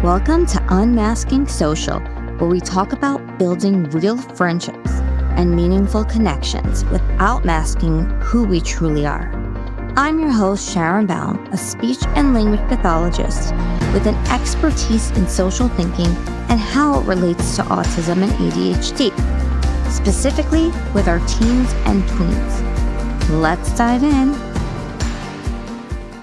Welcome to Unmasking Social, where we talk about building real friendships and meaningful connections without masking who we truly are. I'm your host, Sharon Brown, a speech and language pathologist with an expertise in social thinking and how it relates to autism and ADHD, specifically with our teens and tweens. Let's dive in.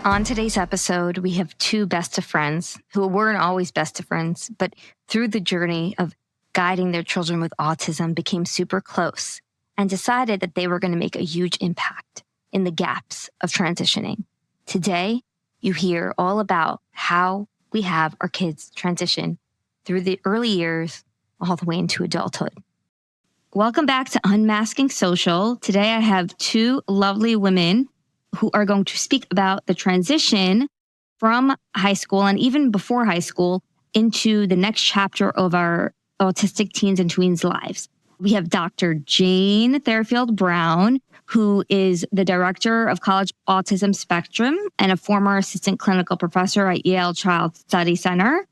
On today's episode, we have two best of friends who weren't always best of friends, but through the journey of guiding their children with autism became super close and decided that they were going to make a huge impact in the gaps of transitioning. Today, you hear all about how we have our kids transition through the early years all the way into adulthood. Welcome back to Unmasking Social. Today, I have two lovely women who are going to speak about the transition from high school and even before high school into the next chapter of our autistic teens and tweens lives. We have Dr. Jane Thierfeld Brown, who is the director of College Autism Spectrum and a former assistant clinical professor at Yale Child Study Center.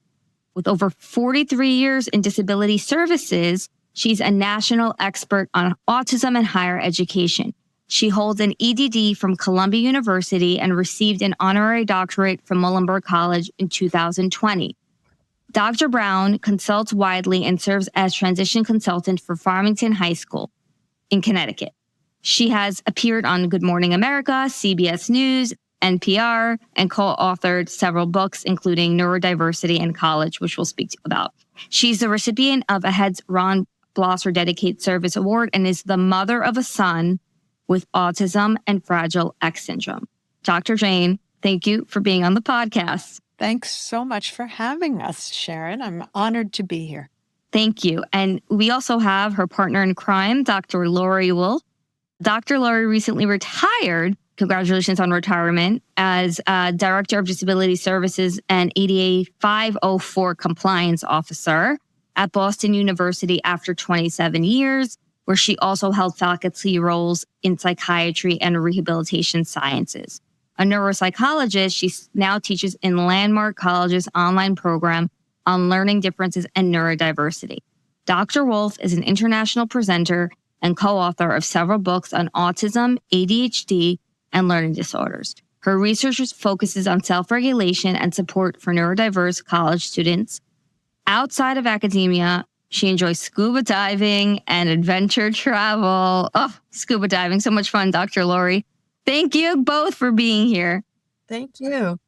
With over 43 years in disability services, she's a national expert on autism and higher education. She holds an EDD from Columbia University and received an honorary doctorate from Muhlenberg College in 2020. Dr. Brown consults widely and serves as transition consultant for Farmington High School in Connecticut. She has appeared on Good Morning America, CBS News, NPR, and co-authored several books, including Neurodiversity in College, which we'll speak about. She's the recipient of a Heads Ron Blosser Dedicated Service Award and is the mother of a son with autism and Fragile X syndrome. Dr. Jane, thank you for being on the podcast. Thanks so much for having us, Sharon. I'm honored to be here. Thank you. And we also have her partner in crime, Dr. Lorre Wolf. Dr. Lorre recently retired, congratulations on retirement, as Director of Disability Services and ADA 504 Compliance Officer at Boston University after 27 years, where she also held faculty roles in psychiatry and rehabilitation sciences. A neuropsychologist, she now teaches in Landmark College's online program on learning differences and neurodiversity. Dr. Wolf is an international presenter and co-author of several books on autism, ADHD, and learning disorders. Her research focuses on self-regulation and support for neurodiverse college students. Outside of academia, she enjoys scuba diving and adventure travel. Oh, scuba diving, so much fun, Dr. Lorre. Thank you both for being here. Thank you.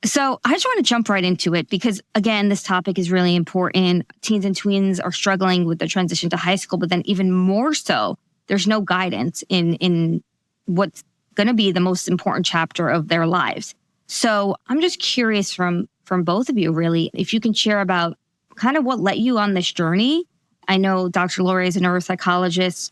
So I just want to jump right into it because, again, this topic is really important. Teens and tweens are struggling with the transition to high school, but then even more so, there's no guidance in what's going to be the most important chapter of their lives. So I'm just curious from both of you, really, if you can share about kind of what led you on this journey. I know Dr. Lorre is a neuropsychologist,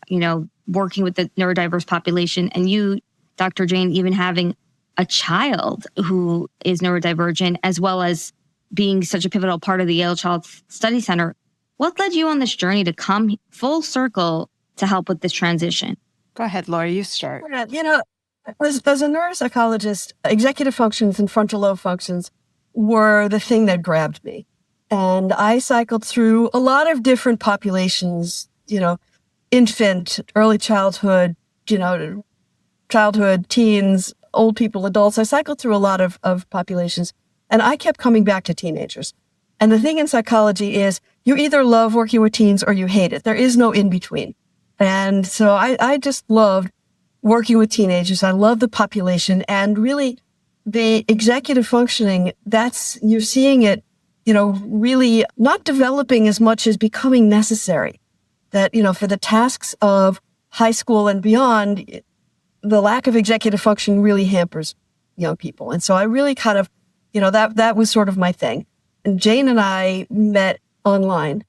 working with the neurodiverse population, and you, Dr. Jane, even having a child who is neurodivergent, as well as being such a pivotal part of the Yale Child Study Center. What led you on this journey to come full circle to help with this transition? Go ahead, Laura, you start. As a neuropsychologist, executive functions and frontal lobe functions were the thing that grabbed me. And I cycled through a lot of different populations, infant, early childhood, childhood, teens, old people, adults. I cycled through a lot of populations, and I kept coming back to teenagers. And the thing in psychology is you either love working with teens or you hate it. There is no in between. And so I just loved working with teenagers. I love the population, and really the executive functioning, you're seeing it, really not developing as much as becoming necessary. That, for the tasks of high school and beyond, the lack of executive function really hampers young people. And so I really kind of, that was sort of my thing. And Jane and I met online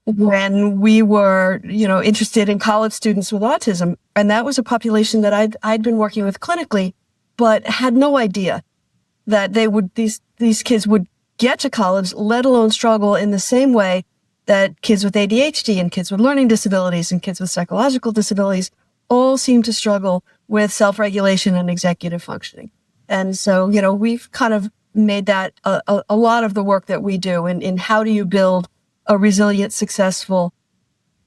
when we were, interested in college students with autism. And that was a population that I'd been working with clinically, but had no idea that these kids would get to college, let alone struggle in the same way that kids with ADHD and kids with learning disabilities and kids with psychological disabilities all seem to struggle with self-regulation and executive functioning. And so, we've kind of made that a lot of the work that we do in how do you build a resilient, successful,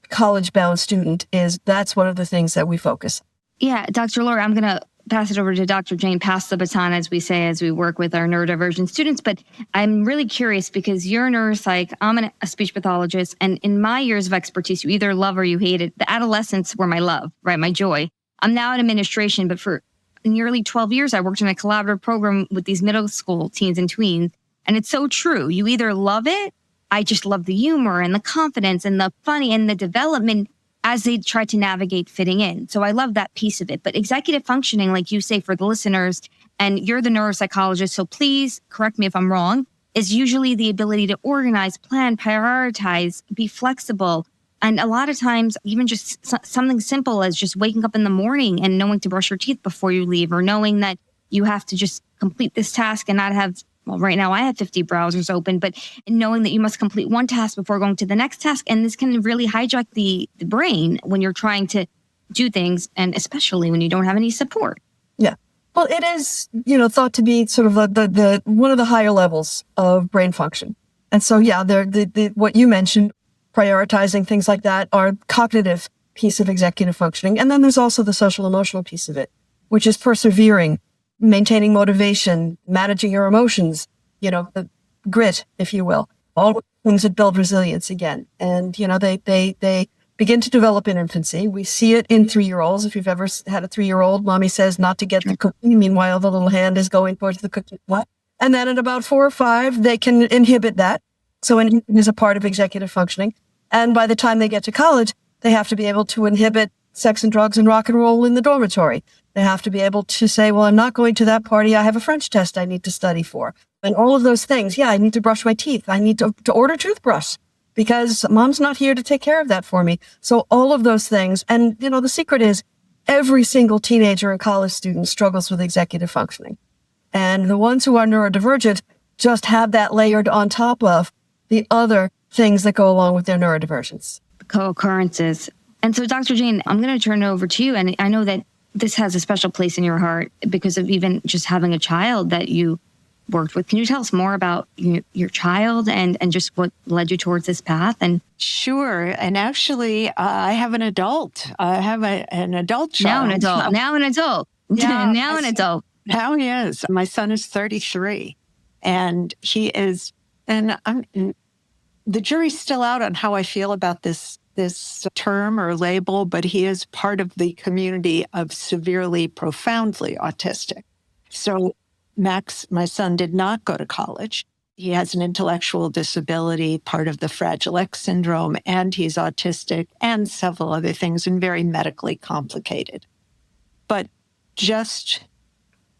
college-bound student that's one of the things that we focus. Yeah, Dr. Lorre, I'm going to pass it over to Dr. Jane, pass the baton, as we say, as we work with our neurodivergent students. But I'm really curious because you're a neuropsych, I'm a speech pathologist, and in my years of expertise, you either love or you hate it. The adolescents were my love, right? My joy. I'm now in administration, but for nearly 12 years, I worked in a collaborative program with these middle school teens and tweens. And it's so true. You either love it. I just love the humor and the confidence and the funny and the development as they try to navigate fitting in. So I love that piece of it. But executive functioning, like you say, for the listeners, and you're the neuropsychologist, so please correct me if I'm wrong, is usually the ability to organize, plan, prioritize, be flexible. And a lot of times, even just something simple as just waking up in the morning and knowing to brush your teeth before you leave, or knowing that you have to just complete this task and not have, well, right now I have 50 browsers open, but knowing that you must complete one task before going to the next task. And this can really hijack the brain when you're trying to do things, and especially when you don't have any support. Yeah. Well, it is, thought to be sort of the one of the higher levels of brain function. And so, yeah, the what you mentioned, prioritizing things like that, are cognitive piece of executive functioning. And then there's also the social emotional piece of it, which is persevering, maintaining motivation, managing your emotions, the grit, if you will, all things that build resilience again. And, they begin to develop in infancy. We see it in 3-year-olds. If you've ever had a 3-year-old, mommy says not to get the cookie. Meanwhile, the little hand is going towards the cookie. What? And then at about 4 or 5, they can inhibit that. So inhibition is a part of executive functioning. And by the time they get to college, they have to be able to inhibit sex and drugs and rock and roll in the dormitory. They have to be able to say, well, I'm not going to that party. I have a French test I need to study for. And all of those things. Yeah, I need to brush my teeth. I need to order toothbrush because mom's not here to take care of that for me. So all of those things. And, the secret is every single teenager and college student struggles with executive functioning. And the ones who are neurodivergent just have that layered on top of the other things that go along with their neurodivergence. Co-occurrences. And so, Dr. Jane, I'm going to turn it over to you. And I know that this has a special place in your heart because of even just having a child that you worked with. Can you tell us more about your child and just what led you towards this path? And Sure. And actually, I have an adult. I have an adult child. Now an adult. Yeah, Now an adult. Now he is. My son is 33. And he is, and the jury's still out on how I feel about this term or label, but he is part of the community of severely, profoundly autistic. So Max, my son, did not go to college. He has an intellectual disability, part of the Fragile X syndrome, and he's autistic and several other things and very medically complicated. But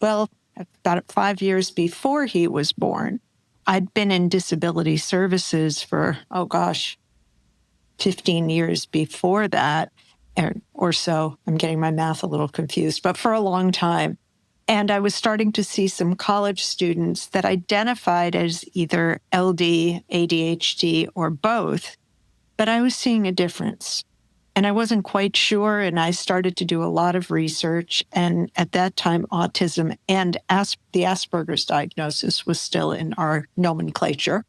about 5 years before he was born, I'd been in disability services for, 15 years before that, or so. I'm getting my math a little confused, but for a long time. And I was starting to see some college students that identified as either LD, ADHD, or both, but I was seeing a difference. And I wasn't quite sure, and I started to do a lot of research. And at that time, autism and the Asperger's diagnosis was still in our nomenclature.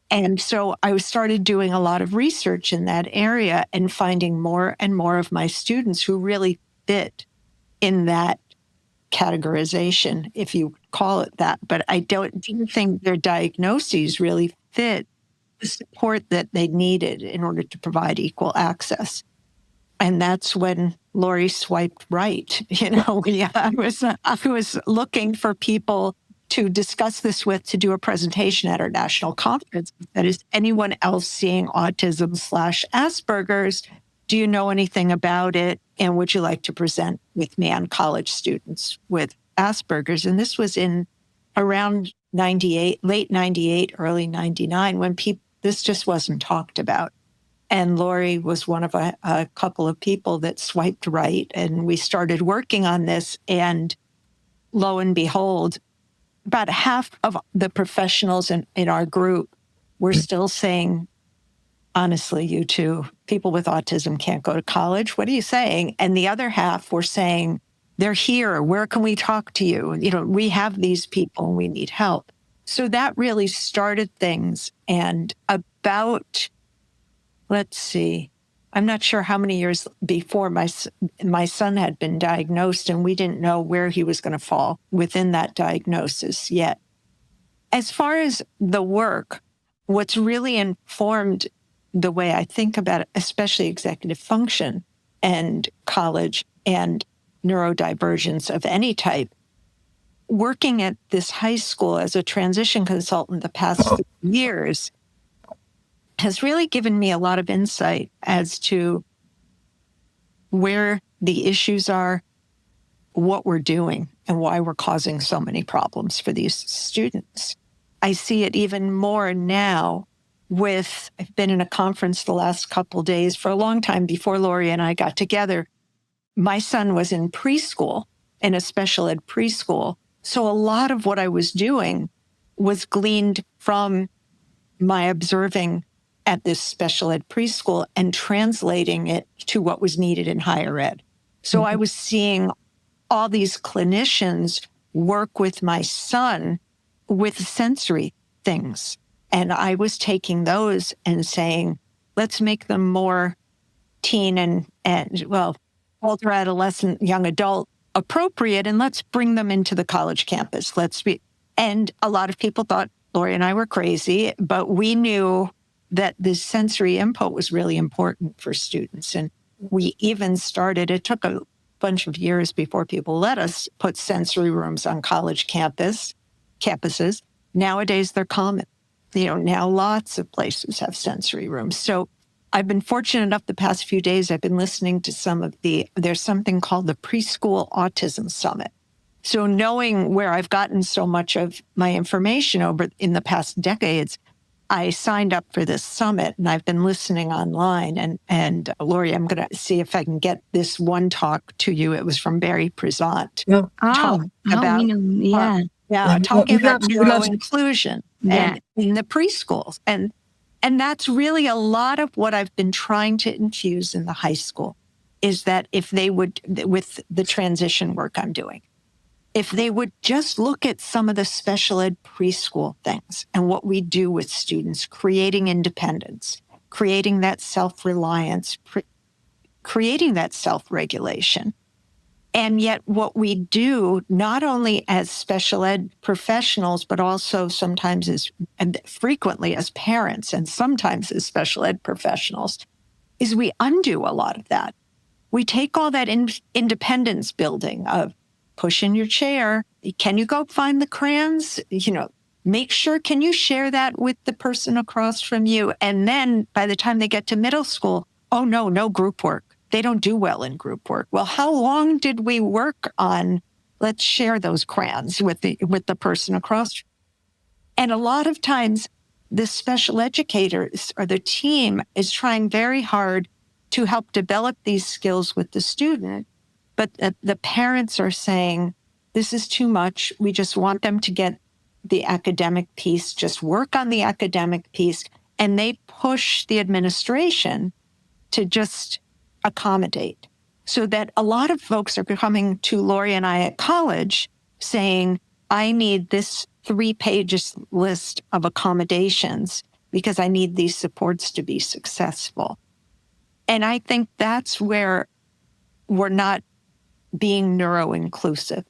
And so I started doing a lot of research in that area and finding more and more of my students who really fit in that categorization, if you call it that. But I didn't think their diagnoses really fit the support that they needed in order to provide equal access. And that's when Lorre swiped right. I was looking for people to discuss this with, to do a presentation at our national conference. That is, anyone else seeing autism/Asperger's? Do you know anything about it? And would you like to present with me on college students with Asperger's? And this was in around 98, late 98, early 99, when this just wasn't talked about. And Lorre was one of a couple of people that swiped right. And we started working on this. And lo and behold, about half of the professionals in our group were still saying, honestly, you two, people with autism can't go to college. What are you saying? And the other half were saying, they're here. Where can we talk to you? We have these people and we need help. So that really started things. And about, let's see, I'm not sure how many years before my son had been diagnosed, and we didn't know where he was going to fall within that diagnosis yet. As far as the work, what's really informed the way I think about it, especially executive function and college and neurodivergence of any type, working at this high school as a transition consultant the past 3 years has really given me a lot of insight as to where the issues are, what we're doing, and why we're causing so many problems for these students. I see it even more now I've been in a conference the last couple of days. For a long time before Lorre and I got together, my son was in preschool, in a special ed preschool. So a lot of what I was doing was gleaned from my observing at this special ed preschool and translating it to what was needed in higher ed. So I was seeing all these clinicians work with my son with sensory things. And I was taking those and saying, let's make them more teen and older adolescent, young adult appropriate, and let's bring them into the college campus. And a lot of people thought Lorre and I were crazy, but we knew that this sensory input was really important for students. And we even started, it took a bunch of years before people let us put sensory rooms on college campuses. Nowadays, they're common. Now lots of places have sensory rooms. So I've been fortunate enough the past few days, I've been listening to there's something called the Preschool Autism Summit. So knowing where I've gotten so much of my information over in the past decades, I signed up for this summit and I've been listening online. And Lorre, I'm going to see if I can get this one talk to you. It was from Barry Prezant. Talking about neuroinclusion and in the preschools. And that's really a lot of what I've been trying to infuse in the high school is that if they would, with the transition work I'm doing, if they would just look at some of the special ed preschool things and what we do with students, creating independence, creating that self-reliance, creating that self-regulation. And yet what we do, not only as special ed professionals, but also sometimes and frequently as parents and sometimes as special ed professionals, is we undo a lot of that. We take all that independence building of push in your chair. Can you go find the crayons? Make sure, can you share that with the person across from you? And then by the time they get to middle school, oh no group work. They don't do well in group work. Well, how long did we work on, let's share those crayons with the person across? And a lot of times the special educators or the team is trying very hard to help develop these skills with the student. But the parents are saying, this is too much. We just want them to get the academic piece, just work on the academic piece. And they push the administration to just accommodate. So that a lot of folks are coming to Lorre and I at college saying, I need this 3-page list of accommodations because I need these supports to be successful. And I think that's where we're not being neuro-inclusive.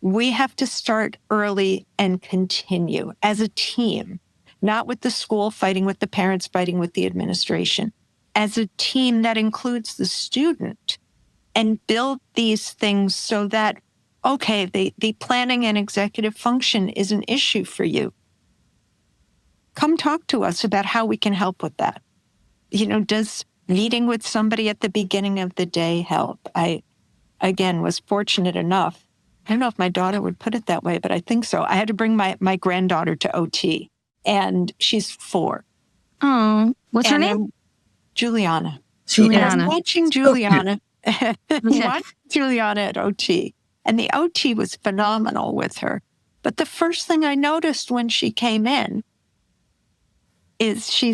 We have to start early and continue as a team, not with the school fighting with the parents, fighting with the administration, as a team that includes the student and build these things so that, okay, the planning and executive function is an issue for you. Come talk to us about how we can help with that. Does meeting with somebody at the beginning of the day help? I, again, was fortunate enough. I don't know if my daughter would put it that way, but I think so. I had to bring my granddaughter to OT, and she's 4. Oh, what's her name? Juliana. Juliana. Watching Juliana. Watching Juliana at OT. And the OT was phenomenal with her. But the first thing I noticed when she came in is she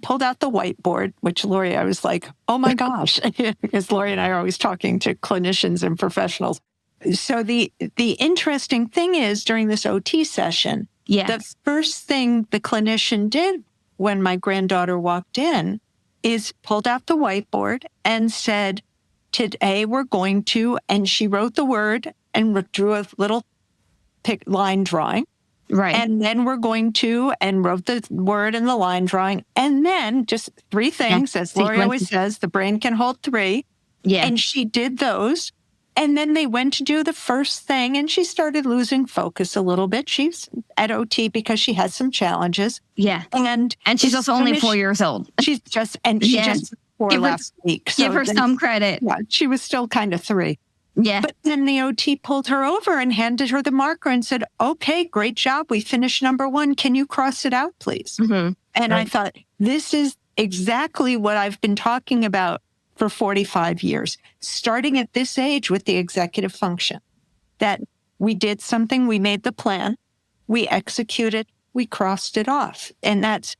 pulled out the whiteboard, which Lorre, I was like, oh my gosh, because Lorre and I are always talking to clinicians and professionals. So the interesting thing is during this OT session, Yeah. The first thing the clinician did when my granddaughter walked in is pulled out the whiteboard and said, today we're going to, and she wrote the word and drew a little line drawing. Right. And then we're going to, and wrote the word and the line drawing. And then just 3 things, as Lorre always says, the brain can hold 3. Yeah. And she did those. And then they went to do the first thing, and she started losing focus a little bit. She's at OT because she has some challenges. Yeah. And she's also only 4 years old. She just 4 last week. So give her some credit. Yeah, she was still kind of 3. Yeah. But then the OT pulled her over and handed her the marker and said, okay, great job. We finished number 1. Can you cross it out, please? Mm-hmm. And I thought, this is exactly what I've been talking about for 45 years, starting at this age with the executive function, that we did something, we made the plan, we executed, we crossed it off. And that's,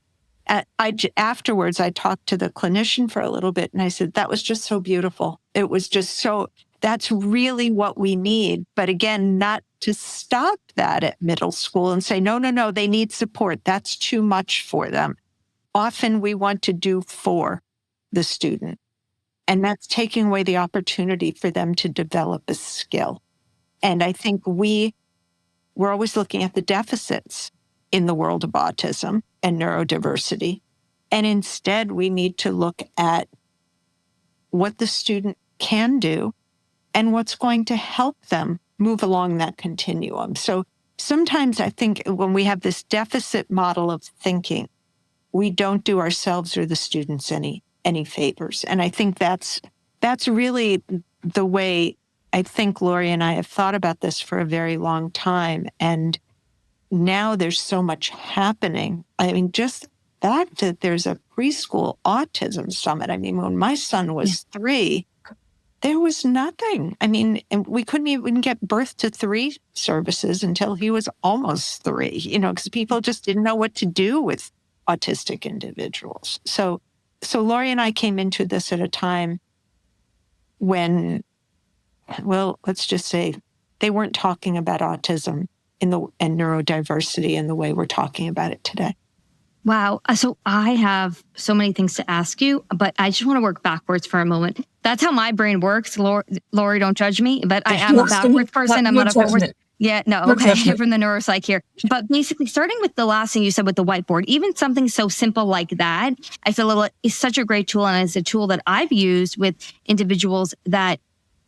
afterwards, I talked to the clinician for a little bit and I said, that was just so beautiful. It was just so, that's really what we need. But again, not to stop that at middle school and say, no, they need support. That's too much for them. Often we want to do for the student. And that's taking away the opportunity for them to develop a skill. And I think we're always looking at the deficits in the world of autism and neurodiversity. And instead, we need to look at what the student can do and what's going to help them move along that continuum. So sometimes I think when we have this deficit model of thinking, we don't do ourselves or the students any favors. And I think that's really the way I think Lorre and I have thought about this for a very long time. And now there's so much happening. I mean, just the fact that there's a preschool autism summit. I mean, when my son was 3, there was nothing. I mean, and we couldn't even get birth to 3 services until he was almost 3, because people just didn't know what to do with autistic individuals. So Lorre and I came into this at a time when, well, let's just say they weren't talking about autism and neurodiversity in the way we're talking about it today. Wow. So I have so many things to ask you, but I just want to work backwards for a moment. That's how my brain works. Lorre, don't judge me, but I am a backwards person. I'm not a forward. Yeah, no, okay, from the neuropsych here. But basically, starting with the last thing you said with the whiteboard, even something so simple like that, I feel is such a great tool. And it's a tool that I've used with individuals that,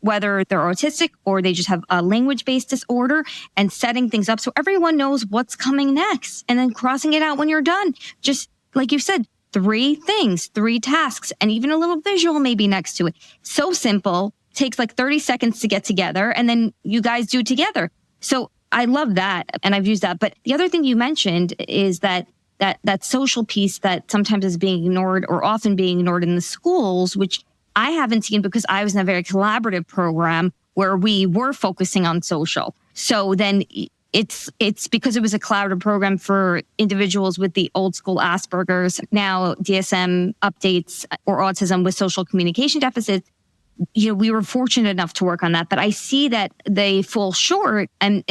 whether they're autistic or they just have a language-based disorder, and setting things up so everyone knows what's coming next and then crossing it out when you're done. Just like you said, 3 things, 3 tasks, and even a little visual maybe next to it. So simple, takes like 30 seconds to get together, and then you guys do it together. So I love that, and I've used that. But the other thing you mentioned is that social piece that sometimes is being ignored, or often being ignored in the schools, which I haven't seen because I was in a very collaborative program where we were focusing on social. So then it's because it was a collaborative program for individuals with the old school Asperger's, now DSM updates, or autism with social communication deficits. We were fortunate enough to work on that, but I see that they fall short. And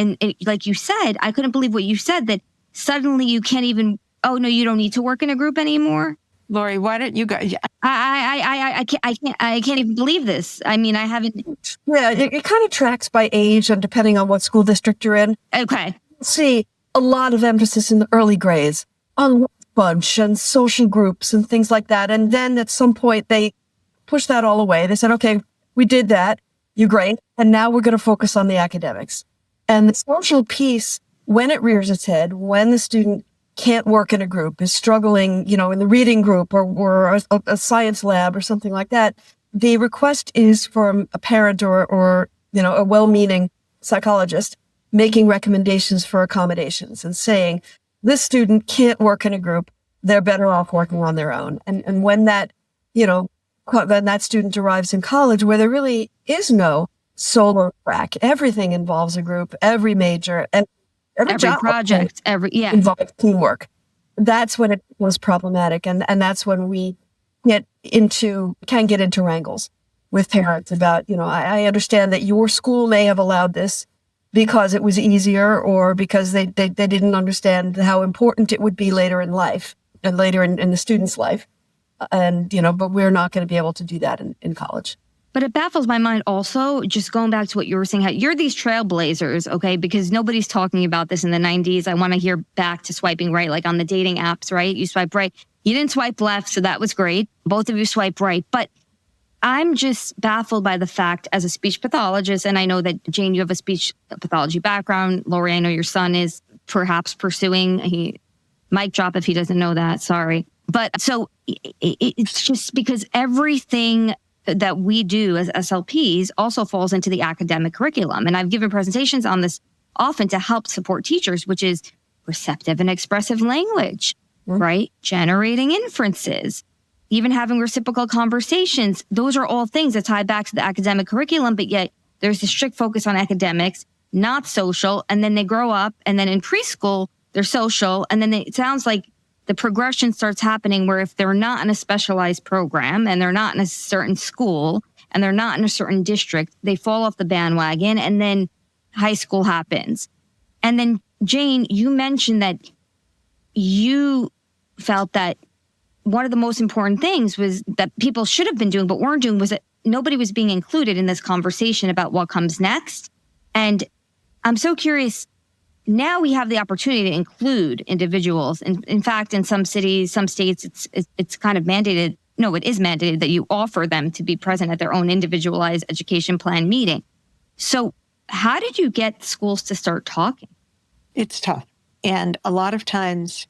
like you said, I couldn't believe what you said, that suddenly you can't even, oh no, you don't need to work in a group anymore. Lorre, why don't you go? I can't even believe this. I mean, I haven't. Yeah, it kind of tracks by age and depending on what school district you're in. Okay. See a lot of emphasis in the early grades on bunch and social groups and things like that. And then at some point they push that all away. They said, okay, we did that. You're great. And now we're going to focus on the academics. And the social piece, when it rears its head, when the student can't work in a group, is struggling, in the reading group or a science lab or something like that, the request is from a parent or a well-meaning psychologist making recommendations for accommodations and saying, this student can't work in a group. They're better off working on their own. And when that, when that student arrives in college where there really is no solo track, everything involves a group, every major, and every job project, involves teamwork. That's when it was problematic. And that's when we can get into wrangles with parents about, I understand that your school may have allowed this, because it was easier or because they didn't understand how important it would be later in life and later in the student's life. And, but we're not going to be able to do that in college. But it baffles my mind also, just going back to what you were saying, how you're these trailblazers, okay? Because nobody's talking about this in the 90s. I want to hear back to swiping right, like on the dating apps, right? You swipe right. You didn't swipe left, so that was great. Both of you swipe right. But I'm just baffled by the fact as a speech pathologist, and I know that, Jane, you have a speech pathology background. Lorre, I know your son is perhaps pursuing. Mic drop if he doesn't know that, sorry. But so it's just because everything that we do as SLPs also falls into the academic curriculum. And I've given presentations on this often to help support teachers, which is receptive and expressive language, right? Generating inferences, even having reciprocal conversations. Those are all things that tie back to the academic curriculum, but yet there's a strict focus on academics, not social. And then they grow up, and then in preschool, they're social. And then it sounds like the progression starts happening where if they're not in a specialized program and they're not in a certain school and they're not in a certain district, they fall off the bandwagon, and then high school happens. And then, Jane, you mentioned that you felt that one of the most important things was that people should have been doing but weren't doing was that nobody was being included in this conversation about what comes next. And I'm so curious, now we have the opportunity to include individuals. And in fact, in some cities, some states, it's kind of mandated. No, it is mandated that you offer them to be present at their own individualized education plan meeting. So how did you get schools to start talking? It's tough. And a lot of times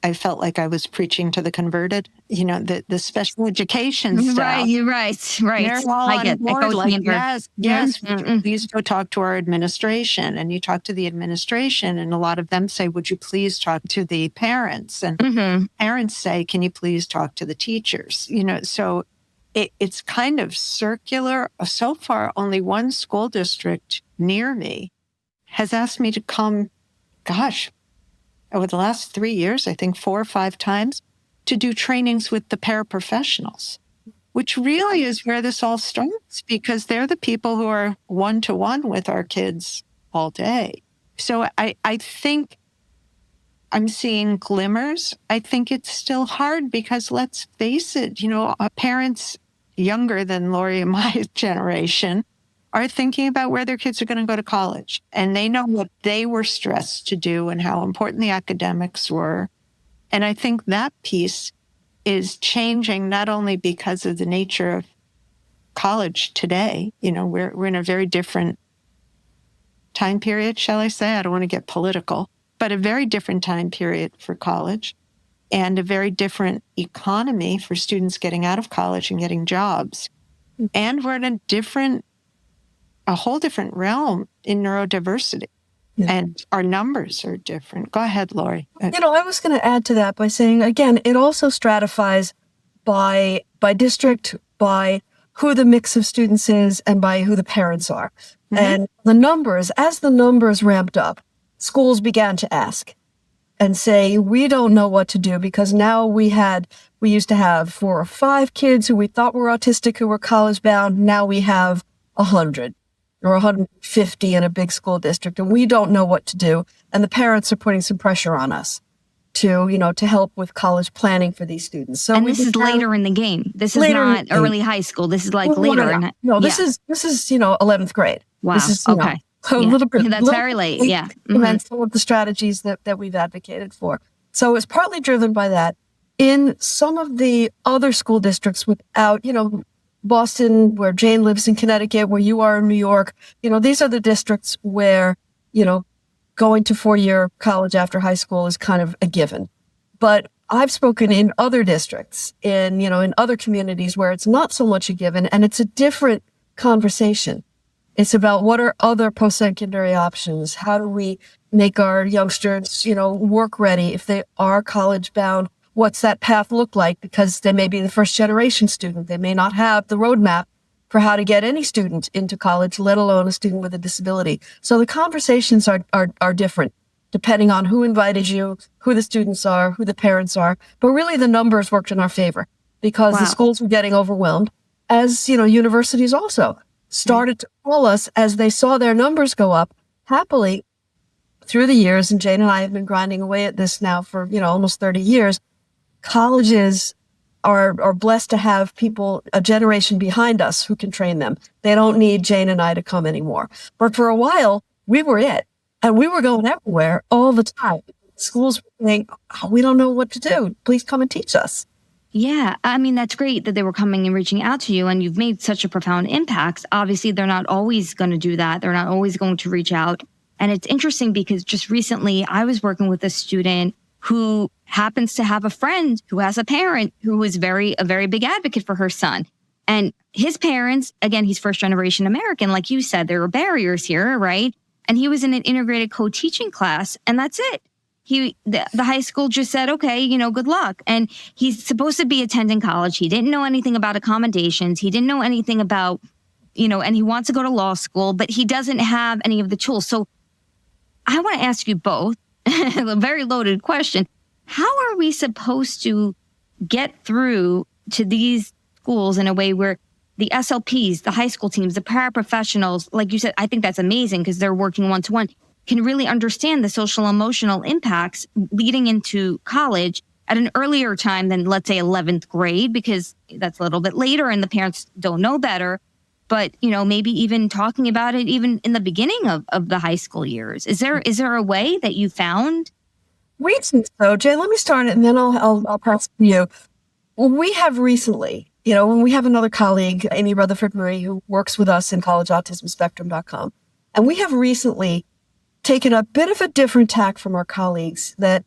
I felt like I was preaching to the converted, the special education stuff. Right, you're right. They're all I get board, like, yes, Mm-hmm. please go talk to our administration. And you talk to the administration, and a lot of them say, would you please talk to the parents? And parents say, can you please talk to the teachers? So it's kind of circular. So far, only one school district near me has asked me to come, over the last 3 years, I think 4 or 5 times, to do trainings with the paraprofessionals, which really is where this all starts, because they're the people who are one-to-one with our kids all day. So I think I'm seeing glimmers. I think it's still hard because, let's face it, parents younger than Lorre and my generation are thinking about where their kids are going to go to college. And they know what they were stressed to do and how important the academics were. And I think that piece is changing not only because of the nature of college today. We're in a very different time period, shall I say? I don't want to get political, but a very different time period for college and a very different economy for students getting out of college and getting jobs. And we're in a whole different realm in neurodiversity. Yeah. And our numbers are different. Go ahead, Lorre. I was going to add to that by saying, again, it also stratifies by district, by who the mix of students is, and by who the parents are. Mm-hmm. And as the numbers ramped up, schools began to ask and say, we don't know what to do, because now we used to have 4 or 5 kids who we thought were autistic who were college bound. Now we have 100. Or 150 in a big school district, and we don't know what to do. And the parents are putting some pressure on us to help with college planning for these students. So this is later in the game. This is not early high school. This is later. This is 11th grade. Wow. This is okay. A little bit. That's very late. Yeah. And some of the strategies that we've advocated for. So it's partly driven by that. In some of the other school districts without, Boston, where Jane lives in Connecticut, where you are in New York, these are the districts where, going to 4-year college after high school is kind of a given. But I've spoken in other districts, in other communities where it's not so much a given, and it's a different conversation. It's about what are other post-secondary options? How do we make our youngsters, work ready if they are college bound? What's that path look like? Because they may be the first generation student. They may not have the roadmap for how to get any student into college, let alone a student with a disability. So the conversations are different depending on who invited you, who the students are, who the parents are. But really the numbers worked in our favor because the schools were getting overwhelmed, as, universities also. started to call us as they saw their numbers go up happily through the years. And Jane and I have been grinding away at this now for, almost 30 years. Colleges are blessed to have people, a generation behind us who can train them. They don't need Jane and I to come anymore. But for a while, we were it. And we were going everywhere all the time. Schools were saying, we don't know what to do. Please come and teach us. Yeah. I mean, that's great that they were coming and reaching out to you, and you've made such a profound impact. Obviously, they're not always going to do that. They're not always going to reach out. And it's interesting because just recently I was working with a student who happens to have a friend who has a parent who is a very big advocate for her son. And his parents, again, he's first generation American. Like you said, there are barriers here, right? And he was in an integrated co-teaching class, and that's it. The high school just said, okay, good luck. And he's supposed to be attending college. He didn't know anything about accommodations. He didn't know anything about, and he wants to go to law school, but he doesn't have any of the tools. So I want to ask you both a very loaded question. How are we supposed to get through to these schools in a way where the SLPs, the high school teams, the paraprofessionals, like you said, I think that's amazing because they're working one-to-one, can really understand the social emotional impacts leading into college at an earlier time than, let's say, 11th grade, because that's a little bit later and the parents don't know better. But, maybe even talking about it even in the beginning of the high school years. Is there a way that you found? We think so. Jane, let me start it and then I'll pass to you. We have recently, when we have another colleague, Amy Rutherford Murray, who works with us in collegeautismspectrum.com. And we have recently taken a bit of a different tack from our colleagues that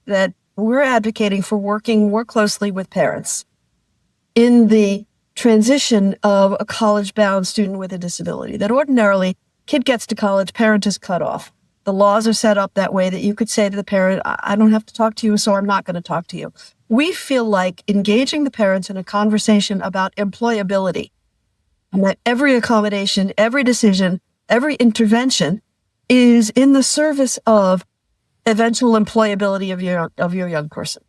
we're advocating for working more closely with parents in the transition of a college-bound student with a disability. That ordinarily, kid gets to college, parent is cut off. The laws are set up that way that you could say to the parent, I don't have to talk to you, so I'm not going to talk to you. We feel like engaging the parents in a conversation about employability, and that every accommodation, every decision, every intervention is in the service of eventual employability of your young person.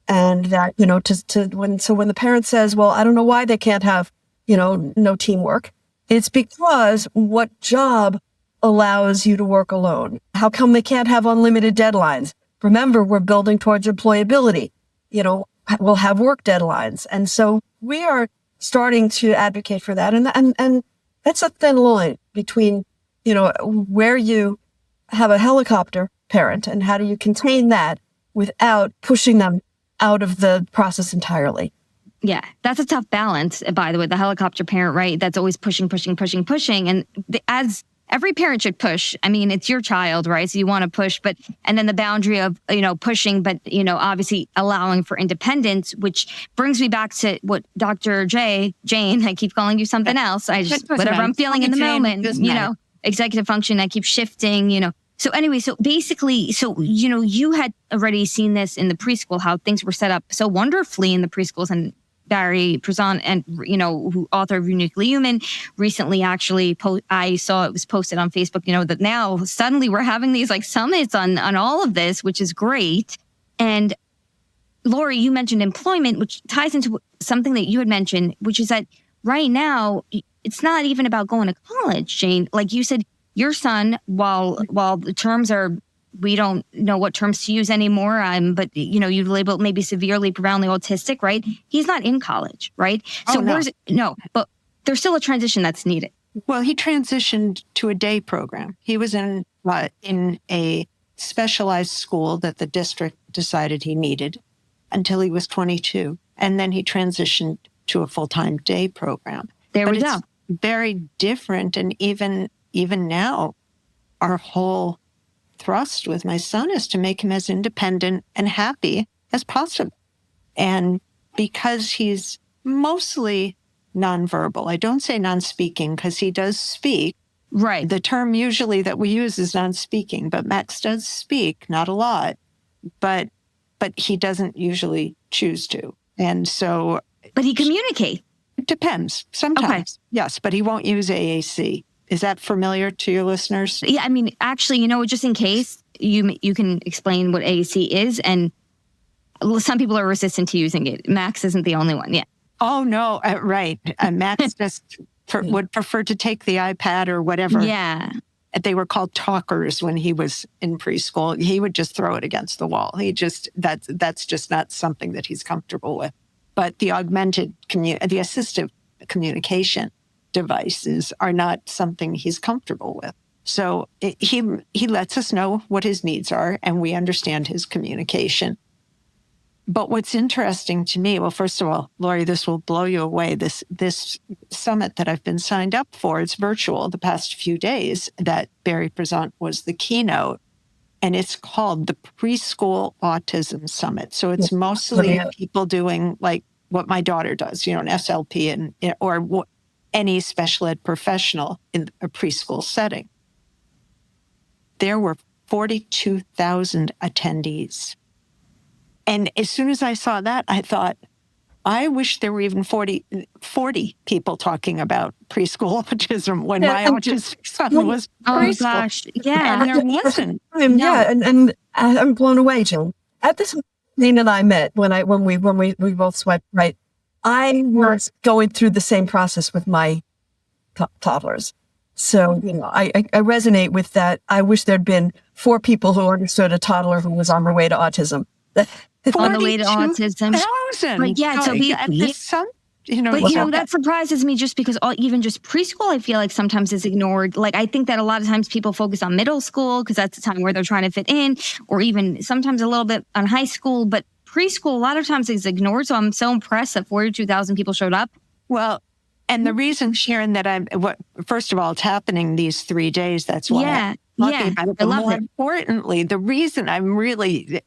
And that, when the parent says, well, I don't know why they can't have, no teamwork. It's because what job allows you to work alone? How come they can't have unlimited deadlines? Remember, we're building towards employability. We'll have work deadlines. And so we are starting to advocate for that. And that's a thin line between, where you have a helicopter parent and how do you contain that without pushing them out of the process entirely. Yeah, that's a tough balance, by the way, the helicopter parent, right? That's always pushing. And as every parent should push. I mean, it's your child, right? So you want to push, and then the boundary of, pushing, but, obviously allowing for independence, which brings me back to what Dr. Jane, I keep calling you something else. Whatever I'm feeling in the moment, executive function, I keep shifting, So anyway, so basically, you had already seen this in the preschool, how things were set up so wonderfully in the preschools, and Barry Prezant, and who author of Uniquely Human, recently actually I saw it was posted on Facebook. That now suddenly we're having these like summits on all of this, which is great. And Lorre, you mentioned employment, which ties into something that you had mentioned, which is that right now it's not even about going to college, Jane. Like you said, your son, while the terms are, we don't know what terms to use anymore, but you've labeled maybe severely, profoundly autistic, right? He's not in college, right? So but there's still a transition that's needed. Well, he transitioned to a day program. He was in a specialized school that the district decided he needed until he was 22. And then he transitioned to a full-time day program. There we go. It's very different. And even now, our whole thrust with my son is to make him as independent and happy as possible. And because he's mostly nonverbal, I don't say non-speaking because he does speak. Right. The term usually that we use is non-speaking, but Max does speak, not a lot, but he doesn't usually choose to. And so... But he communicates. It depends. Sometimes, okay. Yes, but he won't use AAC. Is that familiar to your listeners? Yeah, I mean, actually, just in case, you can explain what AAC is, and some people are resistant to using it. Max isn't the only one, yeah. Oh, no, right. Max just would prefer to take the iPad or whatever. Yeah. They were called talkers when he was in preschool. He would just throw it against the wall. That's just not something that he's comfortable with. But the the assistive communication devices are not something he's comfortable with. So he lets us know what his needs are, and we understand his communication. But what's interesting to me, well, first of all, Lorre, this will blow you away. This summit that I've been signed up for, it's virtual the past few days, that Barry Prezant was the keynote, and it's called the Preschool Autism Summit. So it's mostly people doing like what my daughter does, an SLP or any special ed professional in a preschool setting. There were 42,000 attendees. And as soon as I saw that, I thought, I wish there were even 40 people talking about preschool autism when my autistic son was preschool. Oh, gosh. Yeah. And there wasn't. Yeah, and I'm blown away, Jill. At this meeting that I met, when we both swiped right, I was going through the same process with my toddlers. So, I resonate with that. I wish there'd been 4 people who understood a toddler who was on their way to autism. On the way to autism. 42,000. But yeah, so that surprises me just because even just preschool, I feel like sometimes is ignored. Like, I think that a lot of times people focus on middle school because that's the time where they're trying to fit in, or even sometimes a little bit on high school. But preschool, a lot of times is ignored. So I'm so impressed that 42,000 people showed up. Well, and the reason, Sharon, that first of all, it's happening these 3 days. That's why I'm talking about it. But more importantly, the reason I'm really...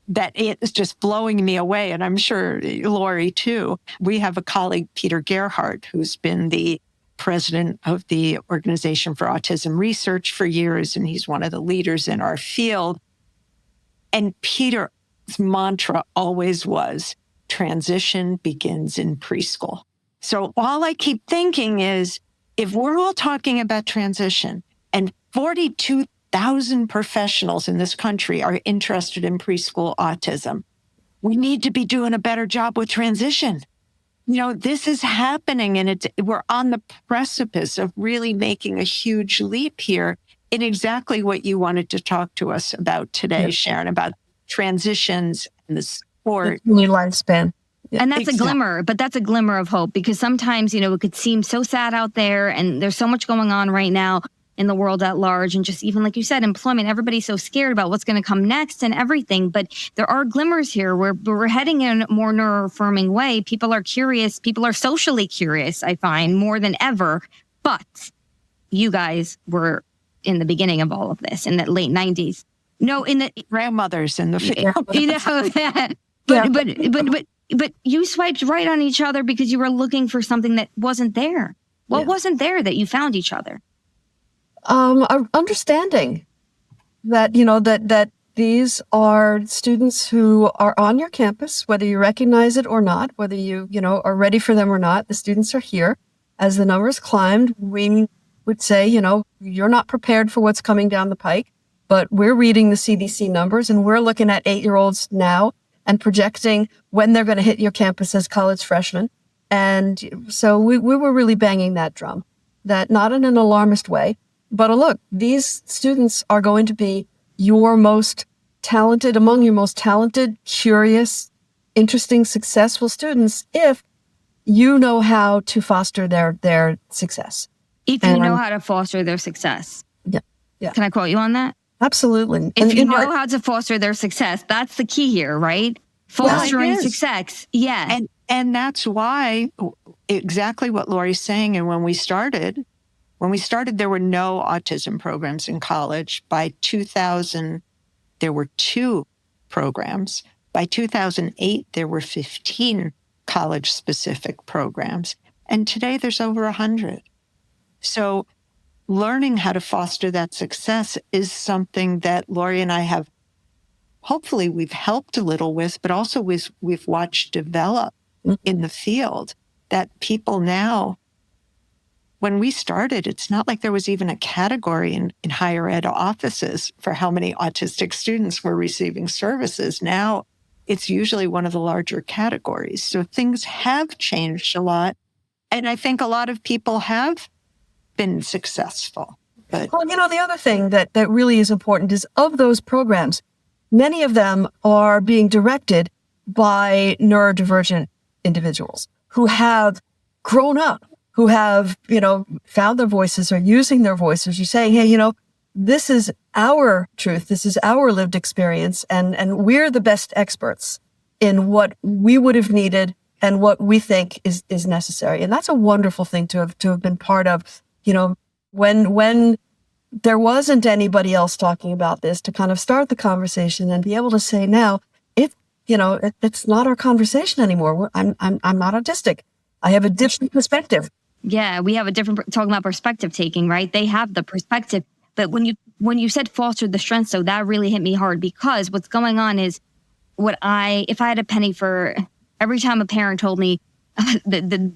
that it's just blowing me away, and I'm sure Lorre too. We have a colleague, Peter Gerhardt, who's been the president of the Organization for Autism Research for years, and he's one of the leaders in our field. And Peter's mantra always was, transition begins in preschool. So all I keep thinking is, if we're all talking about transition and 42,000 professionals in this country are interested in preschool autism, we need to be doing a better job with transition. This is happening, and we're on the precipice of really making a huge leap here in exactly what you wanted to talk to us about today, Sharon, about transitions and the support. New lifespan. Yeah, and that's a glimmer, but that's a glimmer of hope, because sometimes, it could seem so sad out there, and there's so much going on right now in the world at large, and just even like you said, employment, everybody's so scared about what's going to come next and everything. But there are glimmers here where we're heading in a more neuroaffirming way. People are curious. People are socially curious, I find, more than ever. But you guys were in the beginning of all of this in the late 90s. No, in the grandmothers in the field. But you swiped right on each other because you were looking for something that wasn't there. What wasn't there that you found each other? Understanding that, that these are students who are on your campus, whether you recognize it or not, whether you are ready for them or not. The students are here. As the numbers climbed, we would say, you're not prepared for what's coming down the pike, but we're reading the CDC numbers, and we're looking at 8-year-olds now and projecting when they're going to hit your campus as college freshmen. And so we were really banging that drum, that not in an alarmist way, but look, these students are going to be among your most talented, curious, interesting, successful students if you know how to foster their success. If you know how to foster their success. Yeah. Can I quote you on that? Absolutely. If you know how to foster their success, that's the key here, right? Fostering success. Yeah. And that's why exactly what Lorre's saying. And when we started, there were no autism programs in college. By 2000, there were 2 programs. By 2008, there were 15 college-specific programs. And today, there's over 100. So learning how to foster that success is something that Lorre and I have, hopefully we've helped a little with, but also we've watched develop in the field, that people now, when we started, it's not like there was even a category in higher ed offices for how many autistic students were receiving services. Now it's usually one of the larger categories. So things have changed a lot. And I think a lot of people have been successful. But Well, the other thing that really is important is of those programs, many of them are being directed by neurodivergent individuals who have grown up, who have, found their voices or using their voices. You're saying, hey, this is our truth. This is our lived experience. And we're the best experts in what we would have needed and what we think is necessary. And that's a wonderful thing to have been part of, when there wasn't anybody else talking about this, to kind of start the conversation and be able to say, now, it's not our conversation anymore. I'm not autistic. I have a different perspective. Yeah, we have a different, talking about perspective taking, right? They have the perspective. But when you said foster the strength, so that really hit me hard, because what's going on is if I had a penny for every time a parent told me the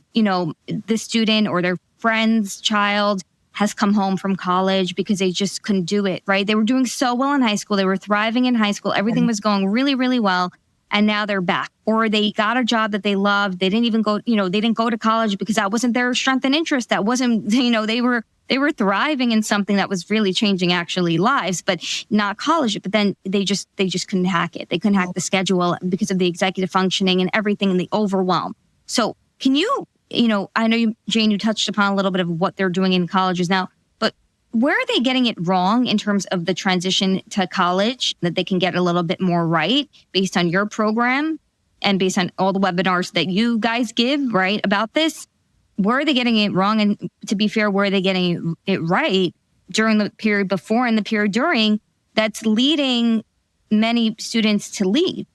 student or their friend's child has come home from college because they just couldn't do it, right? They were doing so well in high school. They were thriving in high school. Everything was going really, really well. And now they're back. Or they got a job that they loved. They didn't even go, they didn't go to college because that wasn't their strength and interest. That wasn't, they were thriving in something that was really changing actually lives, but not college. But then they just couldn't hack it. They couldn't hack the schedule because of the executive functioning and everything and the overwhelm. So can you, I know Jane, you touched upon a little bit of what they're doing in colleges now, but where are they getting it wrong in terms of the transition to college that they can get a little bit more right based on your program and based on all the webinars that you guys give, right, about this? Where are they getting it wrong? And to be fair, where are they getting it right during the period before and the period during that's leading many students to leave?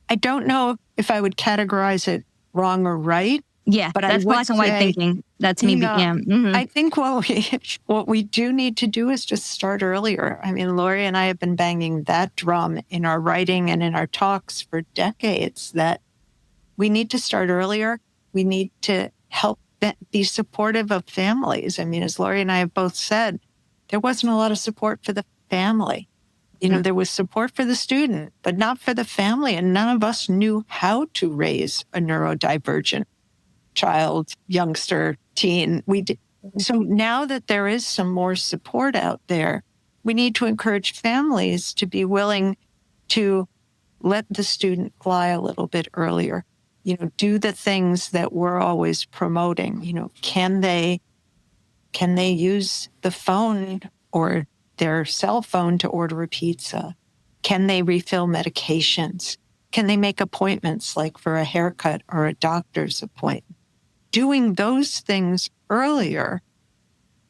I don't know if I would categorize it wrong or right. Yeah, but that's black and white thinking. That's me. Yeah. Mm-hmm. I think what we do need to do is just start earlier. I mean, Lorre and I have been banging that drum in our writing and in our talks for decades that we need to start earlier. We need to help be supportive of families. I mean, as Lorre and I have both said, there wasn't a lot of support for the family. There was support for the student, but not for the family. And none of us knew how to raise a neurodivergent child, youngster, teen. So now that there is some more support out there, we need to encourage families to be willing to let the student fly a little bit earlier. Do the things that we're always promoting. Can they use the phone or their cell phone to order a pizza? Can they refill medications? Can they make appointments like for a haircut or a doctor's appointment? Doing those things earlier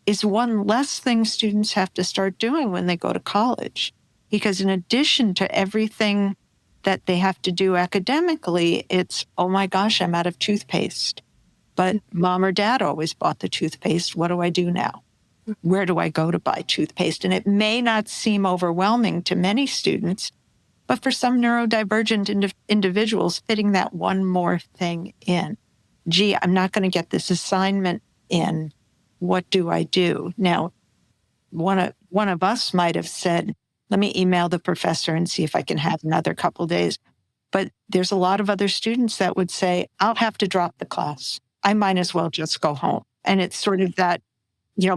is one less thing students have to start doing when they go to college. Because in addition to everything that they have to do academically, it's, oh my gosh, I'm out of toothpaste. But mom or dad always bought the toothpaste. What do I do now? Where do I go to buy toothpaste? And it may not seem overwhelming to many students, but for some neurodivergent individuals, fitting that one more thing in. Gee, I'm not going to get this assignment in. What do I do? Now, one of us might have said, let me email the professor and see if I can have another couple days. But there's a lot of other students that would say, I'll have to drop the class. I might as well just go home. And it's sort of that,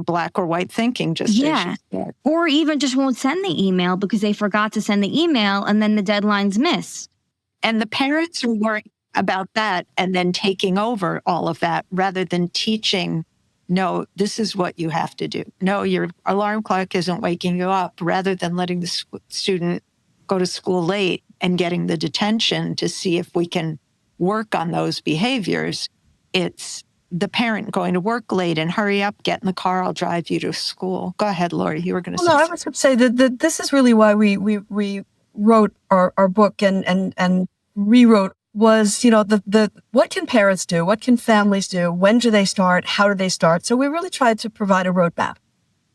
black or white thinking. Yeah. Or even just won't send the email because they forgot to send the email and then the deadline's missed. And the parents are worried about that and then taking over all of that rather than teaching, no, this is what you have to do. No, your alarm clock isn't waking you up, rather than letting the student go to school late and getting the detention to see if we can work on those behaviors. It's the parent going to work late and hurry up, get in the car, I'll drive you to school. Go ahead, Lorre, you were going to say. No, I was going to say that this is really why we wrote our book and rewrote was, the what can parents do? What can families do? When do they start? How do they start? So we really tried to provide a roadmap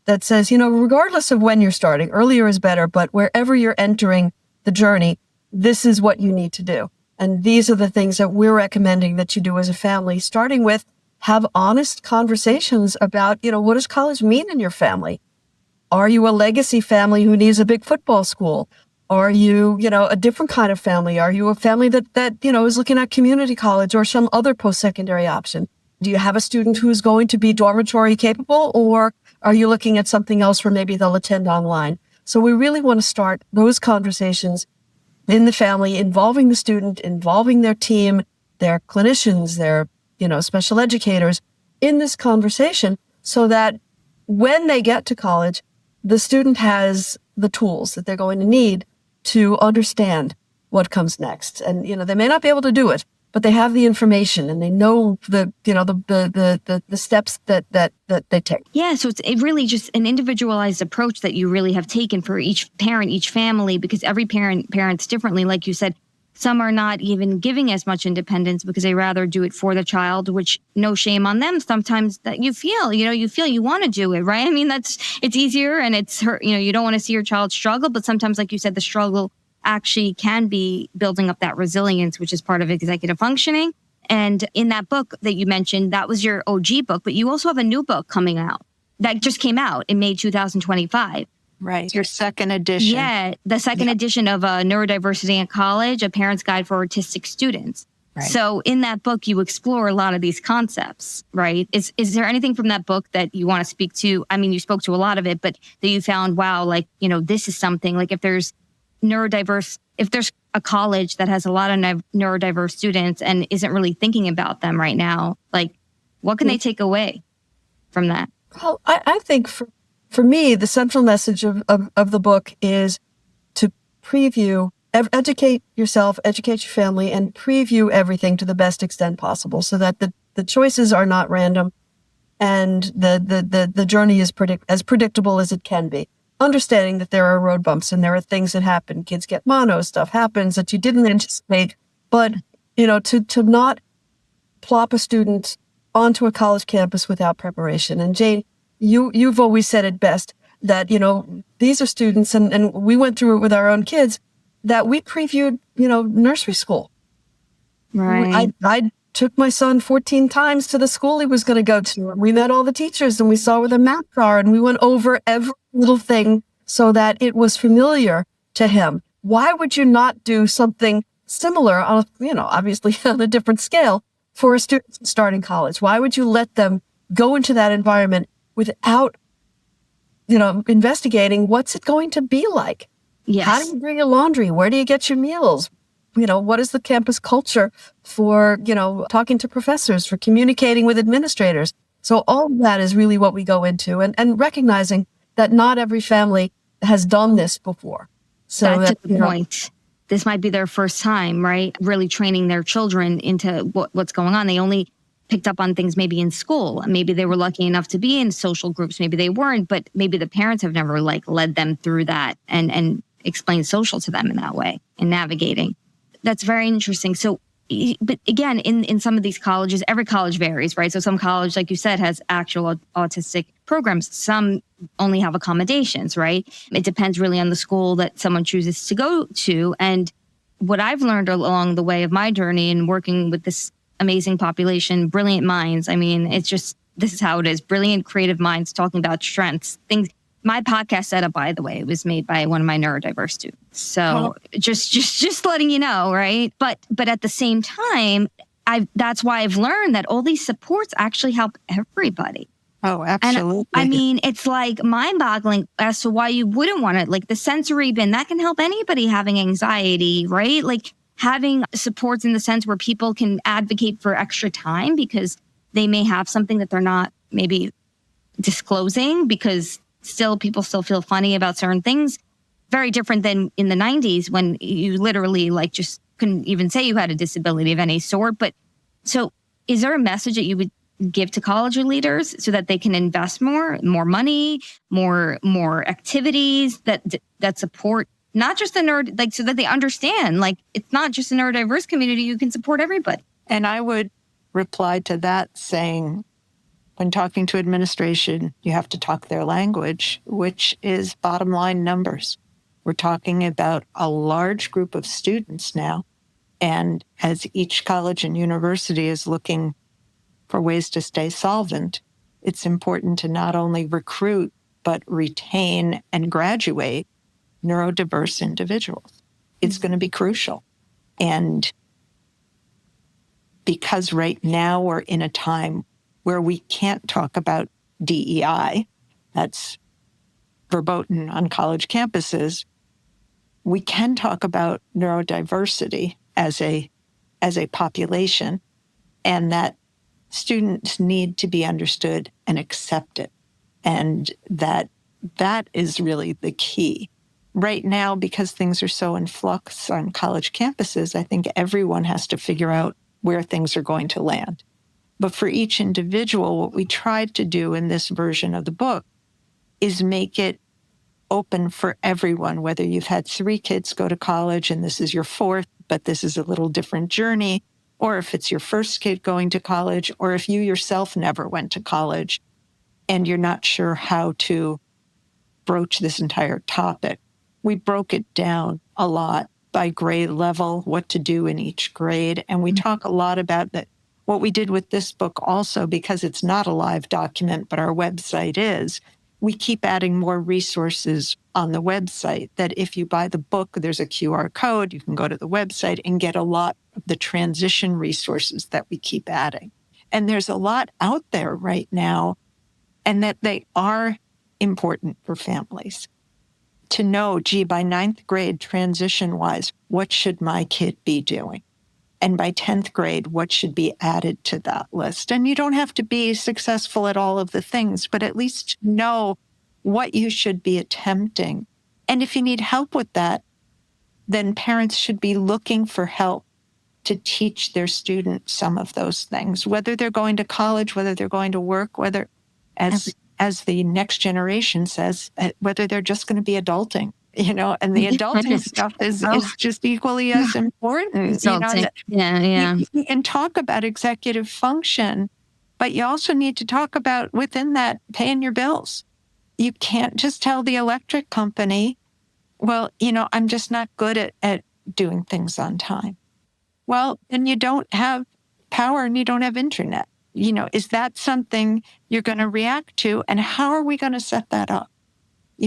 that says, regardless of when you're starting, earlier is better, but wherever you're entering the journey, this is what you need to do. And these are the things that we're recommending that you do as a family, starting with have honest conversations about, what does college mean in your family? Are you a legacy family who needs a big football school? Are you, a different kind of family? Are you a family that is looking at community college or some other post-secondary option? Do you have a student who's going to be dormitory capable, or are you looking at something else where maybe they'll attend online? So we really want to start those conversations in the family, involving the student, involving their team, their clinicians, their, special educators in this conversation, so that when they get to college, the student has the tools that they're going to need to understand what comes next. And, they may not be able to do it, but they have the information and they know the steps that they take. Yeah. So it's really just an individualized approach that you really have taken for each parent, each family, because every parents differently. Like you said, some are not even giving as much independence because they rather do it for the child, which no shame on them. Sometimes that you feel you want to do it, right? I mean, it's easier and it's hurt. You don't want to see your child struggle, but sometimes, like you said, the struggle actually can be building up that resilience, which is part of executive functioning. And in that book that you mentioned, that was your OG book, but you also have a new book coming out that just came out in May 2025. Right. Your second edition. Yeah. The second edition of Neurodiversity in College, A Parent's Guide for Autistic Students. Right. So in that book, you explore a lot of these concepts, right? Is there anything from that book that you want to speak to? I mean, you spoke to a lot of it, but that you found, wow, this is something, like if there's a college that has a lot of neurodiverse students and isn't really thinking about them right now, like what can they take away from that? Well, I think for me, the central message of the book is to preview, educate yourself, educate your family, and preview everything to the best extent possible so that the choices are not random and the journey is as predictable as it can be. Understanding that there are road bumps and there are things that happen. Kids get mono, stuff happens that you didn't anticipate. But, to not plop a student onto a college campus without preparation. And Jane, you've always said it best that, these are students, and we went through it with our own kids, that we previewed, nursery school. Right. I took my son 14 times to the school he was going to go to. We met all the teachers and we saw where the maps are and we went over every little thing so that it was familiar to him. Why would you not do something similar on, obviously on a different scale for a student starting college? Why would you let them go into that environment without, investigating what's it going to be like? Yes. How do you bring your laundry? Where do you get your meals? What is the campus culture for, talking to professors, for communicating with administrators? So all of that is really what we go into, and recognizing that not every family has done this before. So that's the point. This might be their first time, right? Really training their children into what's going on. They only picked up on things maybe in school. Maybe they were lucky enough to be in social groups. Maybe they weren't, but maybe the parents have never led them through that and explained social to them in that way and navigating. That's very interesting. So, but again, in some of these colleges, every college varies, right? So some college, like you said, has actual autistic programs. Some only have accommodations, right? It depends really on the school that someone chooses to go to. And what I've learned along the way of my journey and working with this amazing population, brilliant minds. I mean, it's just, this is how it is. Brilliant, creative minds talking about strengths, things. My podcast setup, by the way, was made by one of my neurodiverse students. So just letting you know, right? But at the same time, that's why I've learned that all these supports actually help everybody. Oh, absolutely. And I mean, it's like mind-boggling as to why you wouldn't want it. Like the sensory bin, that can help anybody having anxiety, right? Like having supports in the sense where people can advocate for extra time because they may have something that they're not maybe disclosing because people still feel funny about certain things. Very different than in the 90s when you literally just couldn't even say you had a disability of any sort. But so is there a message that you would give to college leaders so that they can invest more money, more activities that support not just the so that they understand, it's not just a neurodiverse community, you can support everybody. And I would reply to that saying, when talking to administration, you have to talk their language, which is bottom line numbers. We're talking about a large group of students now. And as each college and university is looking for ways to stay solvent, it's important to not only recruit, but retain and graduate neurodiverse individuals. It's going to be crucial. And because right now we're in a time where we can't talk about DEI, that's verboten on college campuses, we can talk about neurodiversity as a population, and that students need to be understood and accepted. And that is really the key. Right now, because things are so in flux on college campuses, I think everyone has to figure out where things are going to land. But for each individual, what we tried to do in this version of the book is make it open for everyone, whether you've had 3 kids go to college and this is your 4th, but this is a little different journey, or if it's your first kid going to college, or if you yourself never went to college and you're not sure how to broach this entire topic. We broke it down a lot by grade level, what to do in each grade. And we talk a lot about that. What we did with this book also, because it's not a live document, but our website is, we keep adding more resources on the website that if you buy the book, there's a QR code, you can go to the website and get a lot of the transition resources that we keep adding. And there's a lot out there right now, and that they are important for families to know, gee, by 9th grade, transition-wise, what should my kid be doing? And by 10th grade, what should be added to that list? And you don't have to be successful at all of the things, but at least know what you should be attempting. And if you need help with that, then parents should be looking for help to teach their students some of those things, whether they're going to college, whether they're going to work, whether, as the next generation says, whether they're just going to be adulting. And the adulting stuff is just equally as important. You can talk about executive function, but you also need to talk about within that paying your bills. You can't just tell the electric company, well, I'm just not good at doing things on time. Well, then you don't have power and you don't have internet. Is that something you're going to react to? And how are we going to set that up?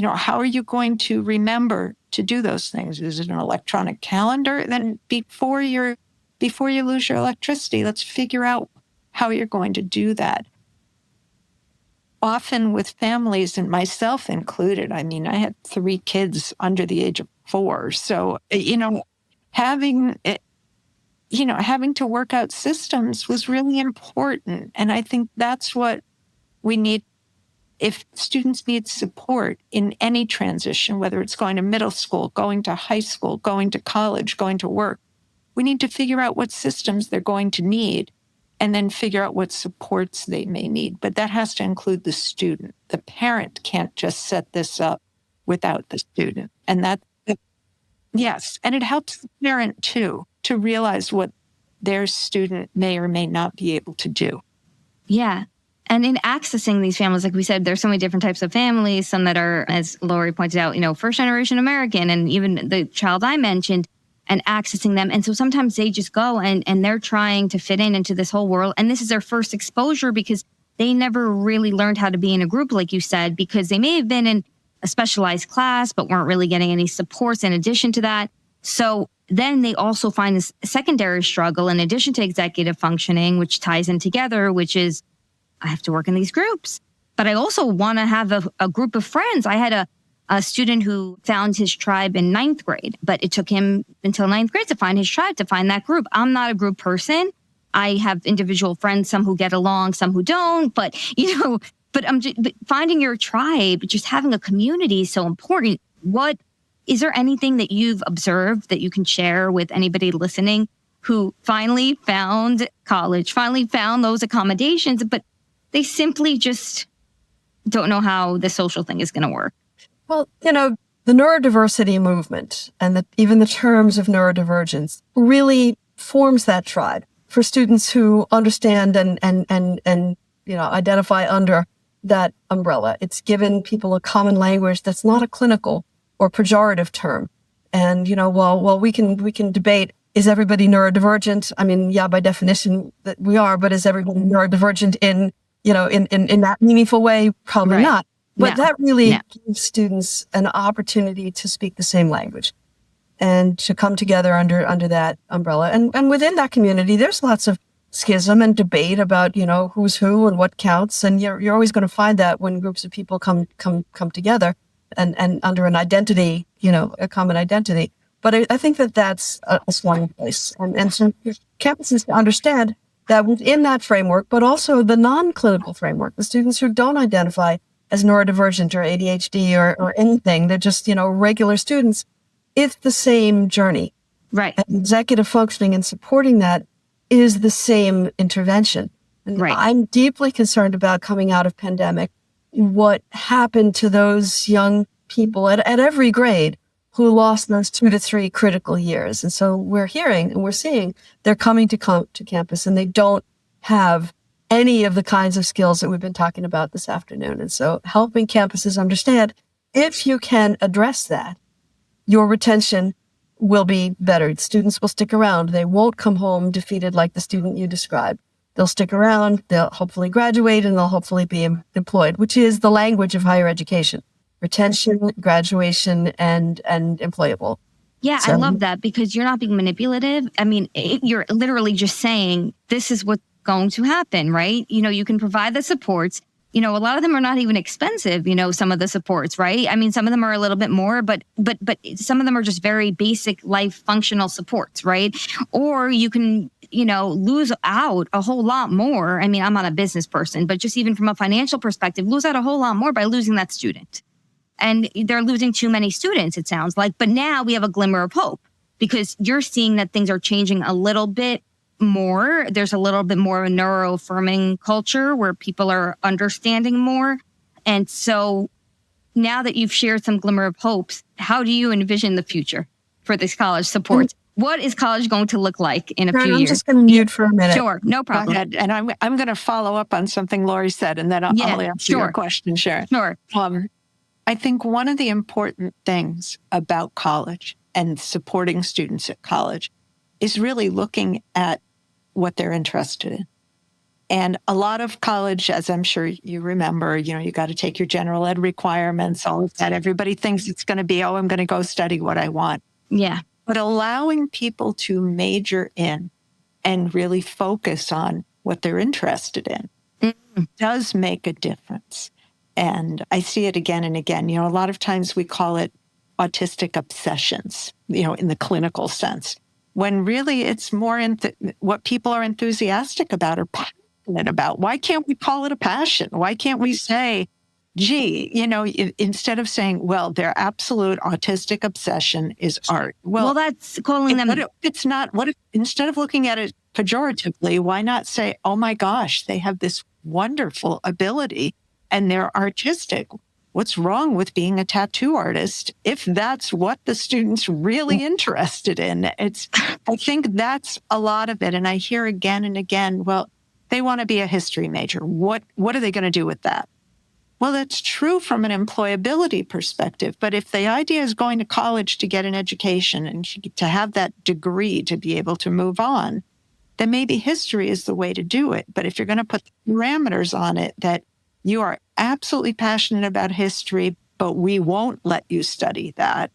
How are you going to remember to do those things? Is it an electronic calendar? Then before you lose your electricity, let's figure out how you're going to do that. Often with families, and myself included, I had 3 kids under the age of 4. So, having to work out systems was really important. And I think that's what we need. If students need support in any transition, whether it's going to middle school, going to high school, going to college, going to work, we need to figure out what systems they're going to need and then figure out what supports they may need. But that has to include the student. The parent can't just set this up without the student. And yes, and it helps the parent too to realize what their student may or may not be able to do. Yeah. And in accessing these families, like we said, there's so many different types of families, some that are, as Lorre pointed out, first generation American, and even the child I mentioned, and accessing them. And so sometimes they just go and they're trying to fit into this whole world. And this is their first exposure because they never really learned how to be in a group, like you said, because they may have been in a specialized class, but weren't really getting any supports in addition to that. So then they also find this secondary struggle in addition to executive functioning, which ties in together, which is, I have to work in these groups, but I also want to have a group of friends. I had a student who found his tribe in 9th grade, but it took him until 9th grade to find his tribe, to find that group. I'm not a group person. I have individual friends, some who get along, some who don't, but but finding your tribe, just having a community is so important. Is there anything that you've observed that you can share with anybody listening who finally found college, finally found those accommodations, but they simply just don't know how the social thing is going to work? Well, the neurodiversity movement and even the terms of neurodivergence really forms that tribe for students who understand and identify under that umbrella. It's given people a common language that's not a clinical or pejorative term. And while we can debate, is everybody neurodivergent? By definition that we are, but is everybody neurodivergent in that meaningful way? Probably right. not. But that really gives students an opportunity to speak the same language and to come together under that umbrella. And within that community, there's lots of schism and debate about, who's who and what counts. And you're always going to find that when groups of people come together and under an identity, a common identity. But I think that that's a strong place. And so campuses understand that within that framework, but also the non-clinical framework, the students who don't identify as neurodivergent or ADHD or anything, they're just, regular students, it's the same journey. Right. And executive functioning and supporting that is the same intervention. And right. I'm deeply concerned about coming out of pandemic, what happened to those young people at every grade who lost those 2 to 3 critical years. And so we're hearing and we're seeing they're coming to campus and they don't have any of the kinds of skills that we've been talking about this afternoon. And so helping campuses understand, if you can address that, your retention will be better. Students will stick around. They won't come home defeated like the student you described. They'll stick around, they'll hopefully graduate, and they'll hopefully be employed, which is the language of higher education. Retention, graduation, and employable. Yeah, so I love that, because you're not being manipulative. I mean, you're literally just saying, this is what's going to happen, right? You can provide the supports. A lot of them are not even expensive, some of the supports, right? I mean, some of them are a little bit more, but some of them are just very basic life functional supports, right? Or you can, lose out a whole lot more. I mean, I'm not a business person, but just even from a financial perspective, lose out a whole lot more by losing that student. And they're losing too many students, it sounds like. But now we have a glimmer of hope, because you're seeing that things are changing a little bit more. There's a little bit more of a neuro-affirming culture where people are understanding more. And so now that you've shared some glimmer of hopes, how do you envision the future for this college support? What is college going to look like in a few years? I'm just going to mute for a minute. Sure, no problem. And I'm going to follow up on something Lorre said, and then I'll answer your question, Sharon. Sure. I think one of the important things about college and supporting students at college is really looking at what they're interested in. And a lot of college, as I'm sure you remember, you got to take your general ed requirements, all of that. Everybody thinks it's going to be, I'm going to go study what I want. Yeah. But allowing people to major in and really focus on what they're interested in does make a difference. And I see it again and again. A lot of times we call it autistic obsessions, in the clinical sense, when really it's more what people are enthusiastic about or passionate about. Why can't we call it a passion? Why can't we say, gee, instead of saying, well, their absolute autistic obsession is art. Well, that's calling them. It's not. Instead of looking at it pejoratively, why not say, oh my gosh, they have this wonderful ability and they're artistic. What's wrong with being a tattoo artist if that's what the student's really interested in? I think that's a lot of it. And I hear again and again, well, they want to be a history major. What are they going to do with that? Well, that's true from an employability perspective. But if the idea is going to college to get an education and to have that degree to be able to move on, then maybe history is the way to do it. But if you're going to put parameters on it that you are absolutely passionate about history, but we won't let you study that,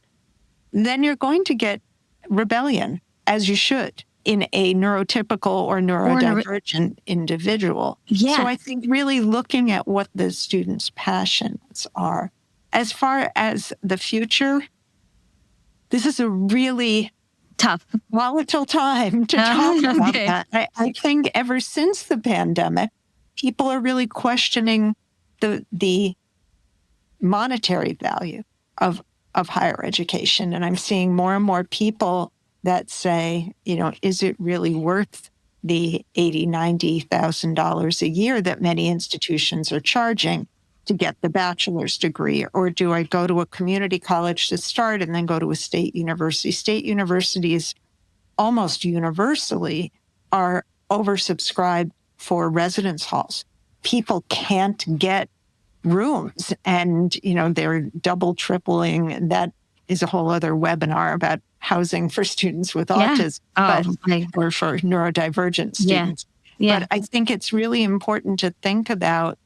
then you're going to get rebellion, as you should, in a neurotypical or neurodivergent individual. Yeah. So I think really looking at what the students' passions are. As far as the future, this is a really tough, volatile time to talk about that. I think ever since the pandemic, people are really questioning the monetary value of higher education. And I'm seeing more and more people that say, is it really worth the $80,000, $90,000 a year that many institutions are charging to get the bachelor's degree? Or do I go to a community college to start and then go to a state university? State universities almost universally are oversubscribed for residence halls. People can't get rooms and, they're double, tripling. That is a whole other webinar about housing for students with autism, or for neurodivergent students. Yeah. But I think it's really important to think about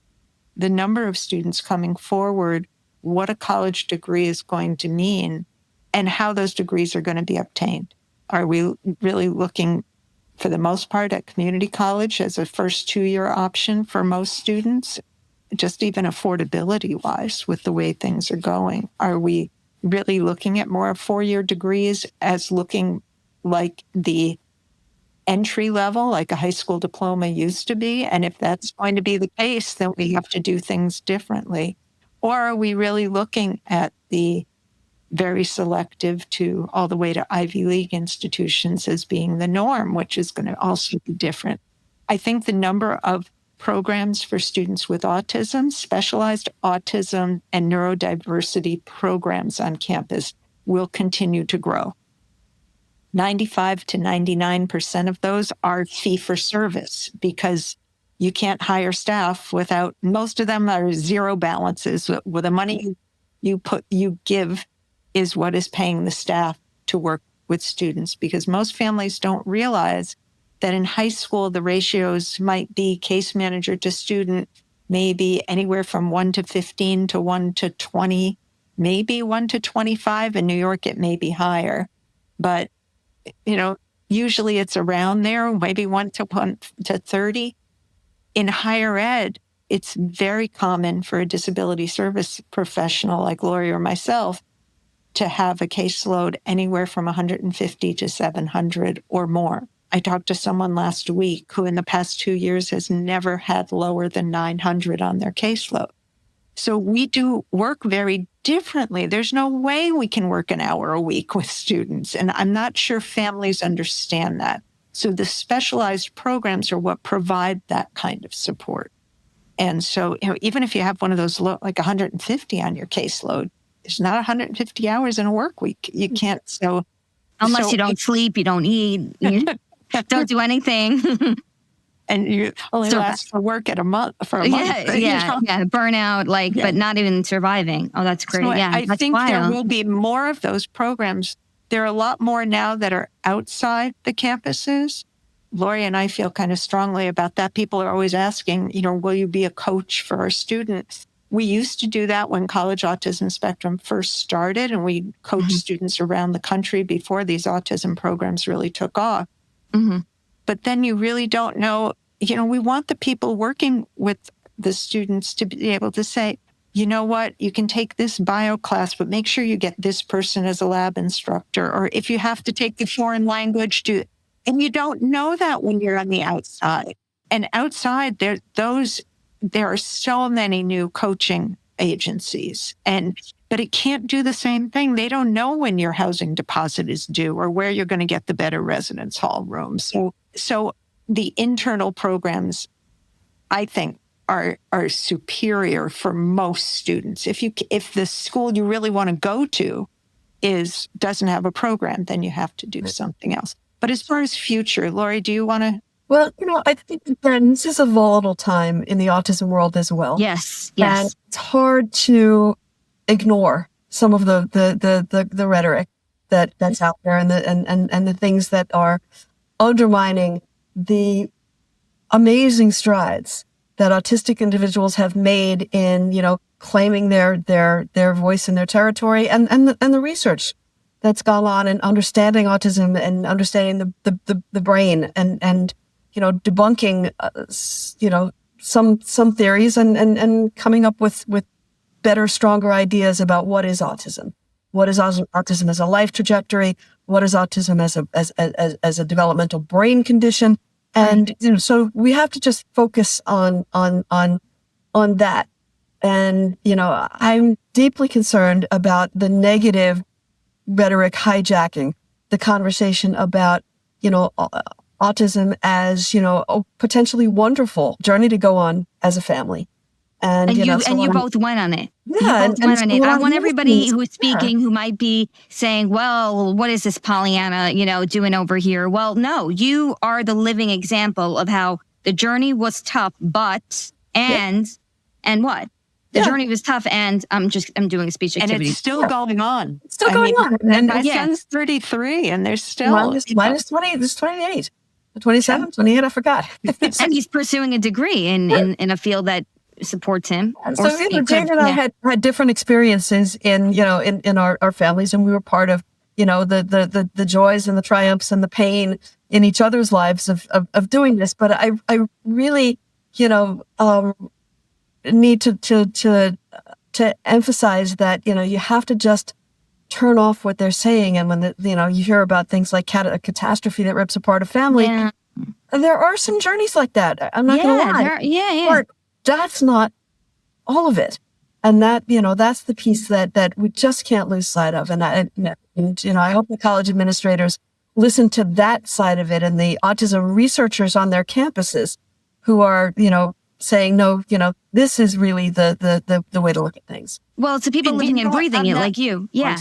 the number of students coming forward, what a college degree is going to mean, and how those degrees are going to be obtained. Are we really looking for the most part, at community college as a first 2-year option for most students, just even affordability-wise with the way things are going? Are we really looking at more 4-year degrees as looking like the entry level, like a high school diploma used to be? And if that's going to be the case, then we have to do things differently. Or are we really looking at the very selective to all the way to Ivy League institutions as being the norm, which is going to also be different? I think the number of programs for students with autism, specialized autism and neurodiversity programs on campus will continue to grow. 95 to 99% of those are fee for service because you can't hire staff without, most of them are zero balances. With the money you give is what is paying the staff to work with students, because most families don't realize that in high school, the ratios might be case manager to student, maybe anywhere from 1 to 15 to 1 to 20, maybe 1 to 25. In New York, it may be higher. But, usually it's around there, maybe 1 to 30. In higher ed, it's very common for a disability service professional like Lorre or myself to have a caseload anywhere from 150 to 700 or more. I talked to someone last week who in the past 2 years has never had lower than 900 on their caseload. So we do work very differently. There's no way we can work an hour a week with students. And I'm not sure families understand that. So the specialized programs are what provide that kind of support. And so, even if you have one of those like 150 on your caseload, it's not 150 hours in a work week. You can't. Unless you don't sleep, you don't eat, you don't do anything. And you only last for work for a month. Yeah, burnout, but not even surviving. Oh, that's great. So I think wild. there will be more of those programs. There are a lot more now that are outside the campuses. Lorre and I feel kind of strongly about that. People are always asking, will you be a coach for our students? We used to do that when College Autism Spectrum first started, and we coached students around the country before these autism programs really took off. Mm-hmm. But then you really don't know, we want the people working with the students to be able to say, you know what, you can take this bio class, but make sure you get this person as a lab instructor. Or if you have to take the foreign language, and you don't know that when you're on the outside. And outside, there are so many new coaching agencies, but it can't do the same thing. They don't know when your housing deposit is due or where you're going to get the better residence hall rooms. So the internal programs, I think, are superior for most students. If the school you really want to go to doesn't have a program, then you have to do something else. But as far as future, Lorre, do you want to? Well, I think again, this is a volatile time in the autism world as well. Yes. And it's hard to ignore some of the rhetoric that's out there and the things that are undermining the amazing strides that autistic individuals have made in, claiming their voice in their territory and the research that's gone on in understanding autism and understanding the brain and debunking, some theories and coming up with better, stronger ideas about what is autism. What is autism as a life trajectory? What is autism as a developmental brain condition? And so we have to just focus on that. And I'm deeply concerned about the negative rhetoric hijacking the conversation about autism as a potentially wonderful journey to go on as a family. And you both went on it. Yeah, I want everybody who is speaking who might be saying, well, what is this Pollyanna, doing over here? Well, no, you are the living example of how the journey was tough, and what? The journey was tough, and I'm doing a speech activity. And it's still going on. It's still going on. And my son's 33, and there's still... Mine is 20, this is 28. 27, 28, I forgot. And he's pursuing a degree in a field that supports him. So Jane and I had different experiences in our families, and we were part of the joys and the triumphs and the pain in each other's lives of doing this. But I really, need to emphasize that, you have to just turn off what they're saying. And when you hear about things like a catastrophe that rips apart a family, there are some journeys like that. I'm not going to lie. But that's not all of it. And that, that's the piece that we just can't lose sight of. And I hope the college administrators listen to that side of it, and the autism researchers on their campuses who are, saying, no, this is really the way to look at things. Well, it's the people living and breathing it like you. Yeah.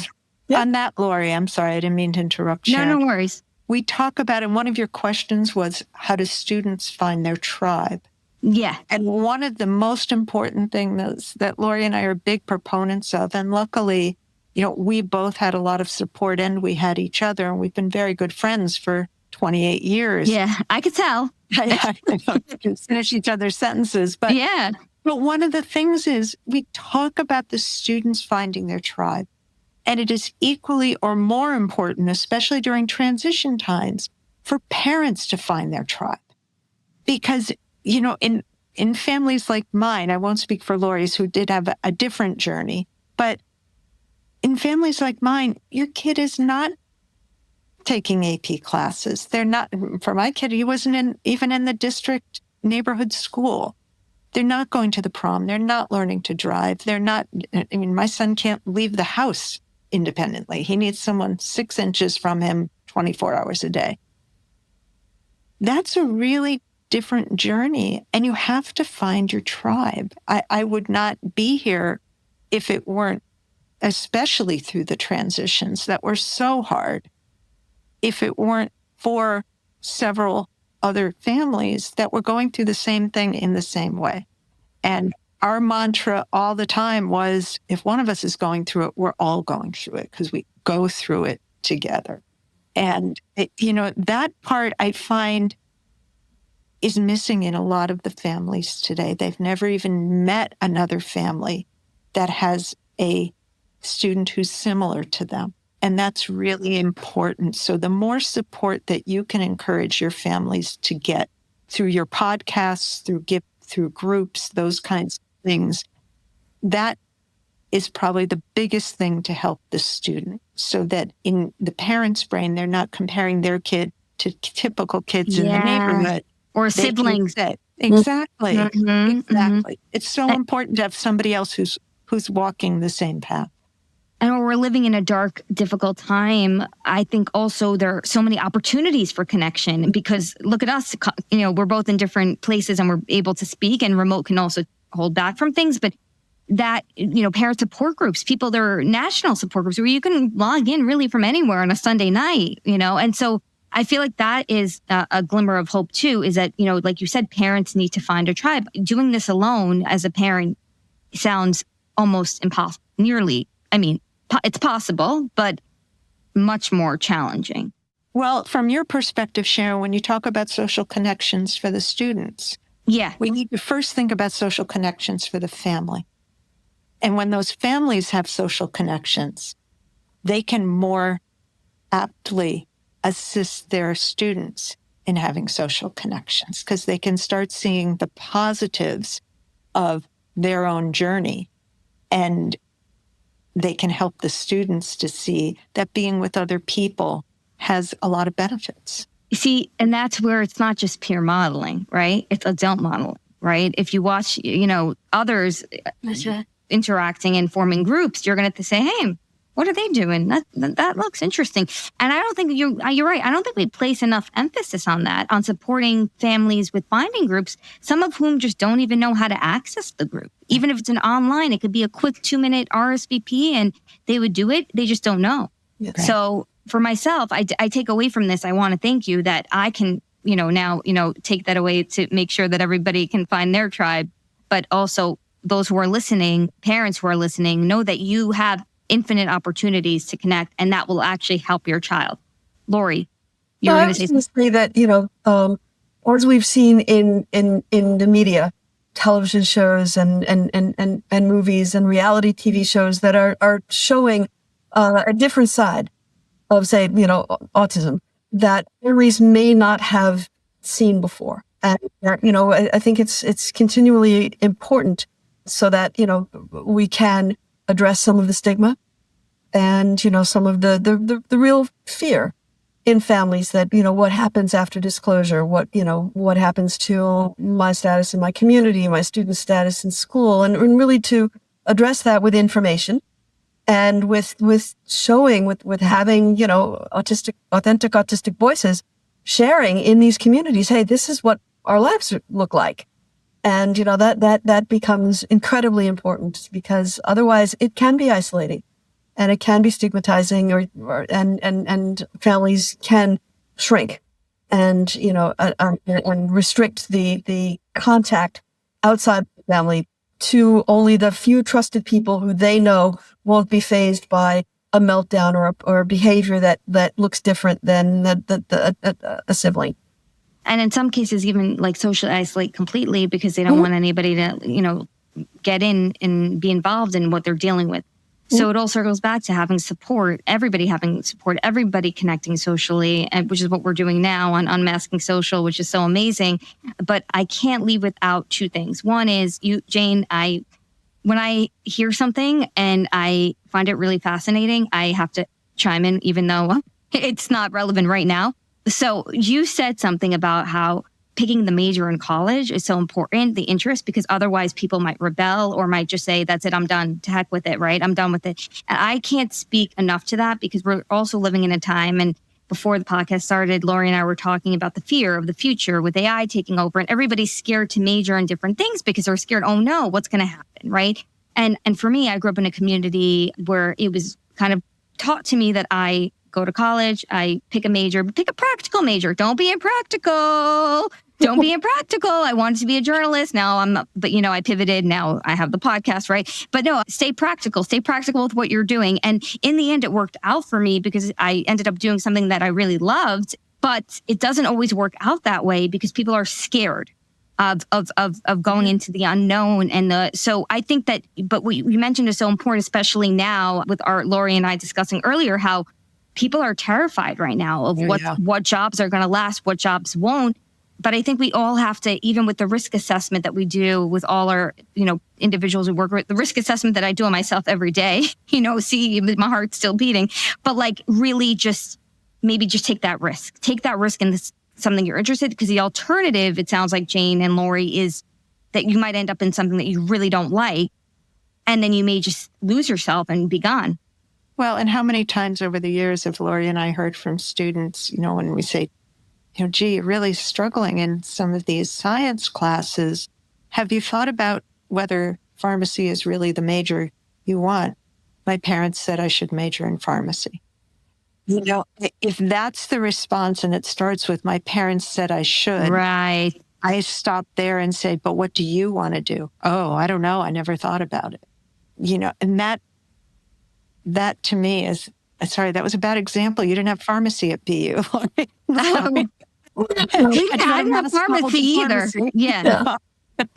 On that, Lorre, I'm sorry, I didn't mean to interrupt you. No worries. We talk about, and one of your questions was, how do students find their tribe? Yeah. And one of the most important things that Lorre and I are big proponents of, and luckily, we both had a lot of support and we had each other, and we've been very good friends for 28 years. Yeah, I could tell. I can finish each other's sentences. But one of the things is we talk about the students finding their tribe. And it is equally or more important, especially during transition times, for parents to find their tribe. Because, in families like mine, I won't speak for Lorre's, who did have a different journey, but in families like mine, your kid is not taking AP classes. They're not, for my kid, he wasn't even in the district neighborhood school. They're not going to the prom. They're not learning to drive. My son can't leave the house independently. He needs someone 6 inches from him 24 hours a day. That's a really different journey, and you have to find your tribe. I would not be here if it weren't, especially through the transitions that were so hard, if it weren't for several other families that were going through the same thing in the same way. And our mantra all the time was, if one of us is going through it, we're all going through it, because we go through it together. And, that part I find is missing in a lot of the families today. They've never even met another family that has a student who's similar to them. And that's really important. So the more support that you can encourage your families to get through your podcasts, through groups, those kinds of things, that is probably the biggest thing to help the student, so that in the parent's brain, they're not comparing their kid to typical kids in the neighborhood. Or siblings. Exactly. Exactly. It's so important to have somebody else who's walking the same path. And when we're living in a dark, difficult time, I think also there are so many opportunities for connection, because look at us, we're both in different places and we're able to speak, and remote can also hold back from things. But that, parent support groups, there are national support groups where you can log in really from anywhere on a Sunday night, and so I feel like that is a glimmer of hope too, is that, like you said, parents need to find a tribe. Doing this alone as a parent sounds almost impossible, it's possible, but much more challenging. Well, from your perspective, Sharon, when you talk about social connections for the students, we need to first think about social connections for the family. And when those families have social connections, they can more aptly assist their students in having social connections, because they can start seeing the positives of their own journey, and they can help the students to see that being with other people has a lot of benefits. See, and that's where it's not just peer modeling, right? It's adult modeling, right? If you watch, others interacting and forming groups, you're going to say, hey, what are they doing? That looks interesting. And I don't think you're right. I don't think we place enough emphasis on that, on supporting families with finding groups, some of whom just don't even know how to access the group. Even if it's an online, it could be a quick 2-minute RSVP and they would do it. They just don't know. Right. So for myself, I take away from this, I want to thank you that I can, now, take that away to make sure that everybody can find their tribe. But also those who are listening, parents who are listening, know that you have infinite opportunities to connect, and that will actually help your child. Lorre, you were going to say something. Say that, or as we've seen in the media, television shows and movies and reality TV shows that are showing a different side of, say, autism. that families may not have seen before. And, I think it's continually important so that, we can address some of the stigma and, some of the real fear in families that, what happens after disclosure, what happens to my status in my community, my student status in school, and really to address that with information and with showing, with having, authentic autistic voices sharing in these communities, hey, this is what our lives look like. And, that becomes incredibly important because otherwise it can be isolating. And it can be stigmatizing, and families can shrink, and and restrict the contact outside the family to only the few trusted people who they know won't be fazed by a meltdown or a behavior that looks different than a sibling. And in some cases, even like socially isolate completely because they don't want anybody to get in and be involved in what they're dealing with. So it all circles back to having support, everybody connecting socially, and which is what we're doing now on Unmasking Social, which is so amazing. But I can't leave without two things. One is you, Jane, when I hear something and I find it really fascinating, I have to chime in, even though it's not relevant right now. So you said something about how picking the major in college is so important, the interest, because otherwise people might rebel or might just say, that's it, I'm done, to heck with it, right? I'm done with it. And I can't speak enough to that because we're also living in a time, and before the podcast started, Lorre and I were talking about the fear of the future with AI taking over, and everybody's scared to major in different things because they're scared, oh no, what's going to happen, right? And for me, I grew up in a community where it was kind of taught to me that I go to college, I pick a major, but pick a practical major. Don't be impractical. Don't be impractical. I wanted to be a journalist. Now I pivoted. Now I have the podcast, right? But no, stay practical with what you're doing. And in the end, it worked out for me because I ended up doing something that I really loved, but it doesn't always work out that way because people are scared of going into the unknown. And so I think that, but what you mentioned is so important, especially now with Lorre and I discussing earlier, how people are terrified right now of what jobs are going to last, what jobs won't. But I think we all have to, even with the risk assessment that we do with all our, individuals we work with, the risk assessment that I do on myself every day, see my heart's still beating, but like really just take that risk in this, something you're interested in, because the alternative, it sounds like, Jane and Lorre, is that you might end up in something that you really don't like. And then you may just lose yourself and be gone. Well, and how many times over the years have Lorre and I heard from students, when we say, gee, you're really struggling in some of these science classes. Have you thought about whether pharmacy is really the major you want? My parents said I should major in pharmacy. If that's the response and it starts with my parents said I should, right? I stop there and say, but what do you want to do? Oh, I don't know. I never thought about it. And that to me is, sorry, that was a bad example. You didn't have pharmacy at BU. I didn't have pharmacy either. Yeah.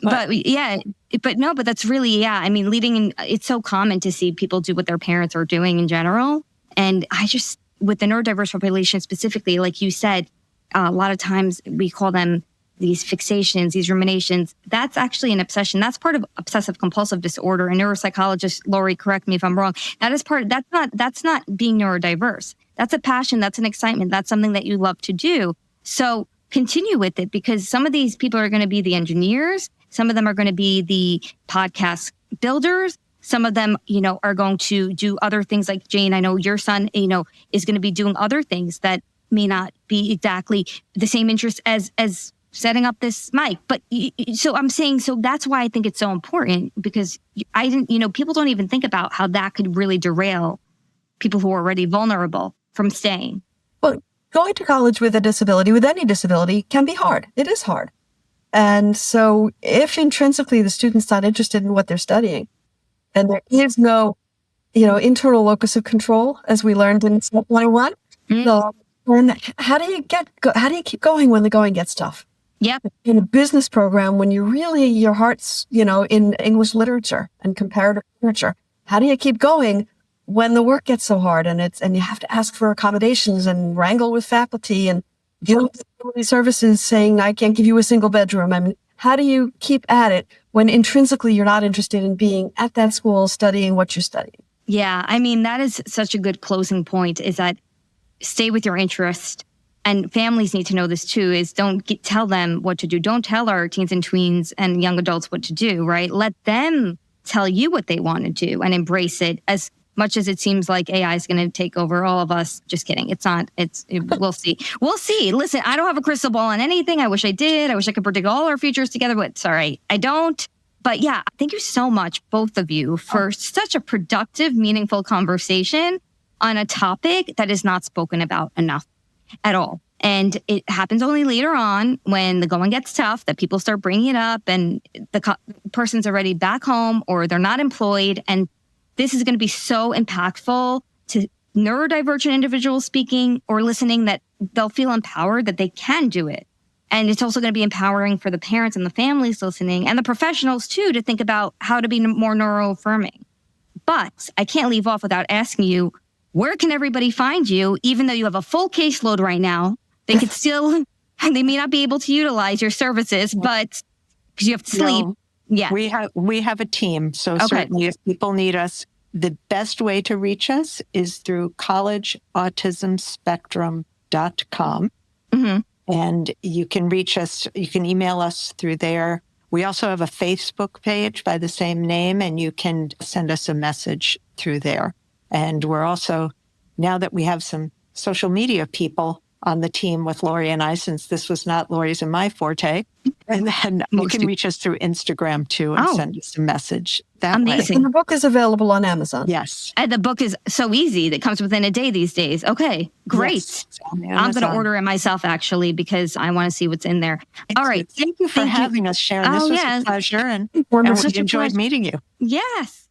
But that's really, I mean, it's so common to see people do what their parents are doing in general. And I just, with the neurodiverse population specifically, like you said, a lot of times we call them these fixations, these ruminations. That's actually an obsession. That's part of obsessive compulsive disorder. And neuropsychologist Lorre, correct me if I'm wrong. That's not being neurodiverse. That's a passion. That's an excitement. That's something that you love to do. So continue with it, because some of these people are going to be the engineers. Some of them are going to be the podcast builders. Some of them, are going to do other things like Jane. I know your son, is going to be doing other things that may not be exactly the same interest as setting up this mic. But so I'm saying, so that's why I think it's so important, because people don't even think about how that could really derail people who are already vulnerable from staying. Well, going to college with a disability, with any disability, can be hard. It is hard. And so if intrinsically the student's not interested in what they're studying, and there is no, internal locus of control, as we learned in Step 101, so then how do you keep going when the going gets tough? Yep. In a business program, when your heart's, in English literature and comparative literature, how do you keep going when the work gets so hard and you have to ask for accommodations and wrangle with faculty and deal with facility services saying, I can't give you a single bedroom. I mean, how do you keep at it when intrinsically you're not interested in being at that school studying what you're studying? Yeah, I mean, that is such a good closing point, is that stay with your interest. And families need to know this too, is don't tell them what to do. Don't tell our teens and tweens and young adults what to do, right? Let them tell you what they want to do and embrace it. As much as it seems like AI is going to take over all of us. Just kidding. It's not. We'll see. We'll see. Listen, I don't have a crystal ball on anything. I wish I did. I wish I could predict all our futures together, but sorry, I don't. But yeah, thank you so much, both of you, for such a productive, meaningful conversation on a topic that is not spoken about enough at all. And it happens only later on when the going gets tough that people start bringing it up and the person's already back home or they're not employed. And this is going to be so impactful to neurodivergent individuals speaking or listening, that they'll feel empowered that they can do it. And it's also going to be empowering for the parents and the families listening and the professionals too, to think about how to be more neuroaffirming. But I can't leave off without asking you, where can everybody find you? Even though you have a full caseload right now, they could still, they may not be able to utilize your services, but because you have to sleep. No, yeah. We have a team. So certainly if people need us, the best way to reach us is through collegeautismspectrum.com. Mm-hmm. And you can reach us, you can email us through there. We also have a Facebook page by the same name, and you can send us a message through there. And we're also, now that we have some social media people on the team with Lorre and I, since this was not Lorre's and my forte, and then you can reach us through Instagram too and send us a message that Amazing. way. And the book is available on Amazon. Yes. And the book is so easy. That comes within a day these days. Okay, great. Yes, I'm going to order it myself, actually, because I want to see what's in there. All right. Thank you for having us, Sharon. This was a pleasure, and we enjoyed meeting you. Yes.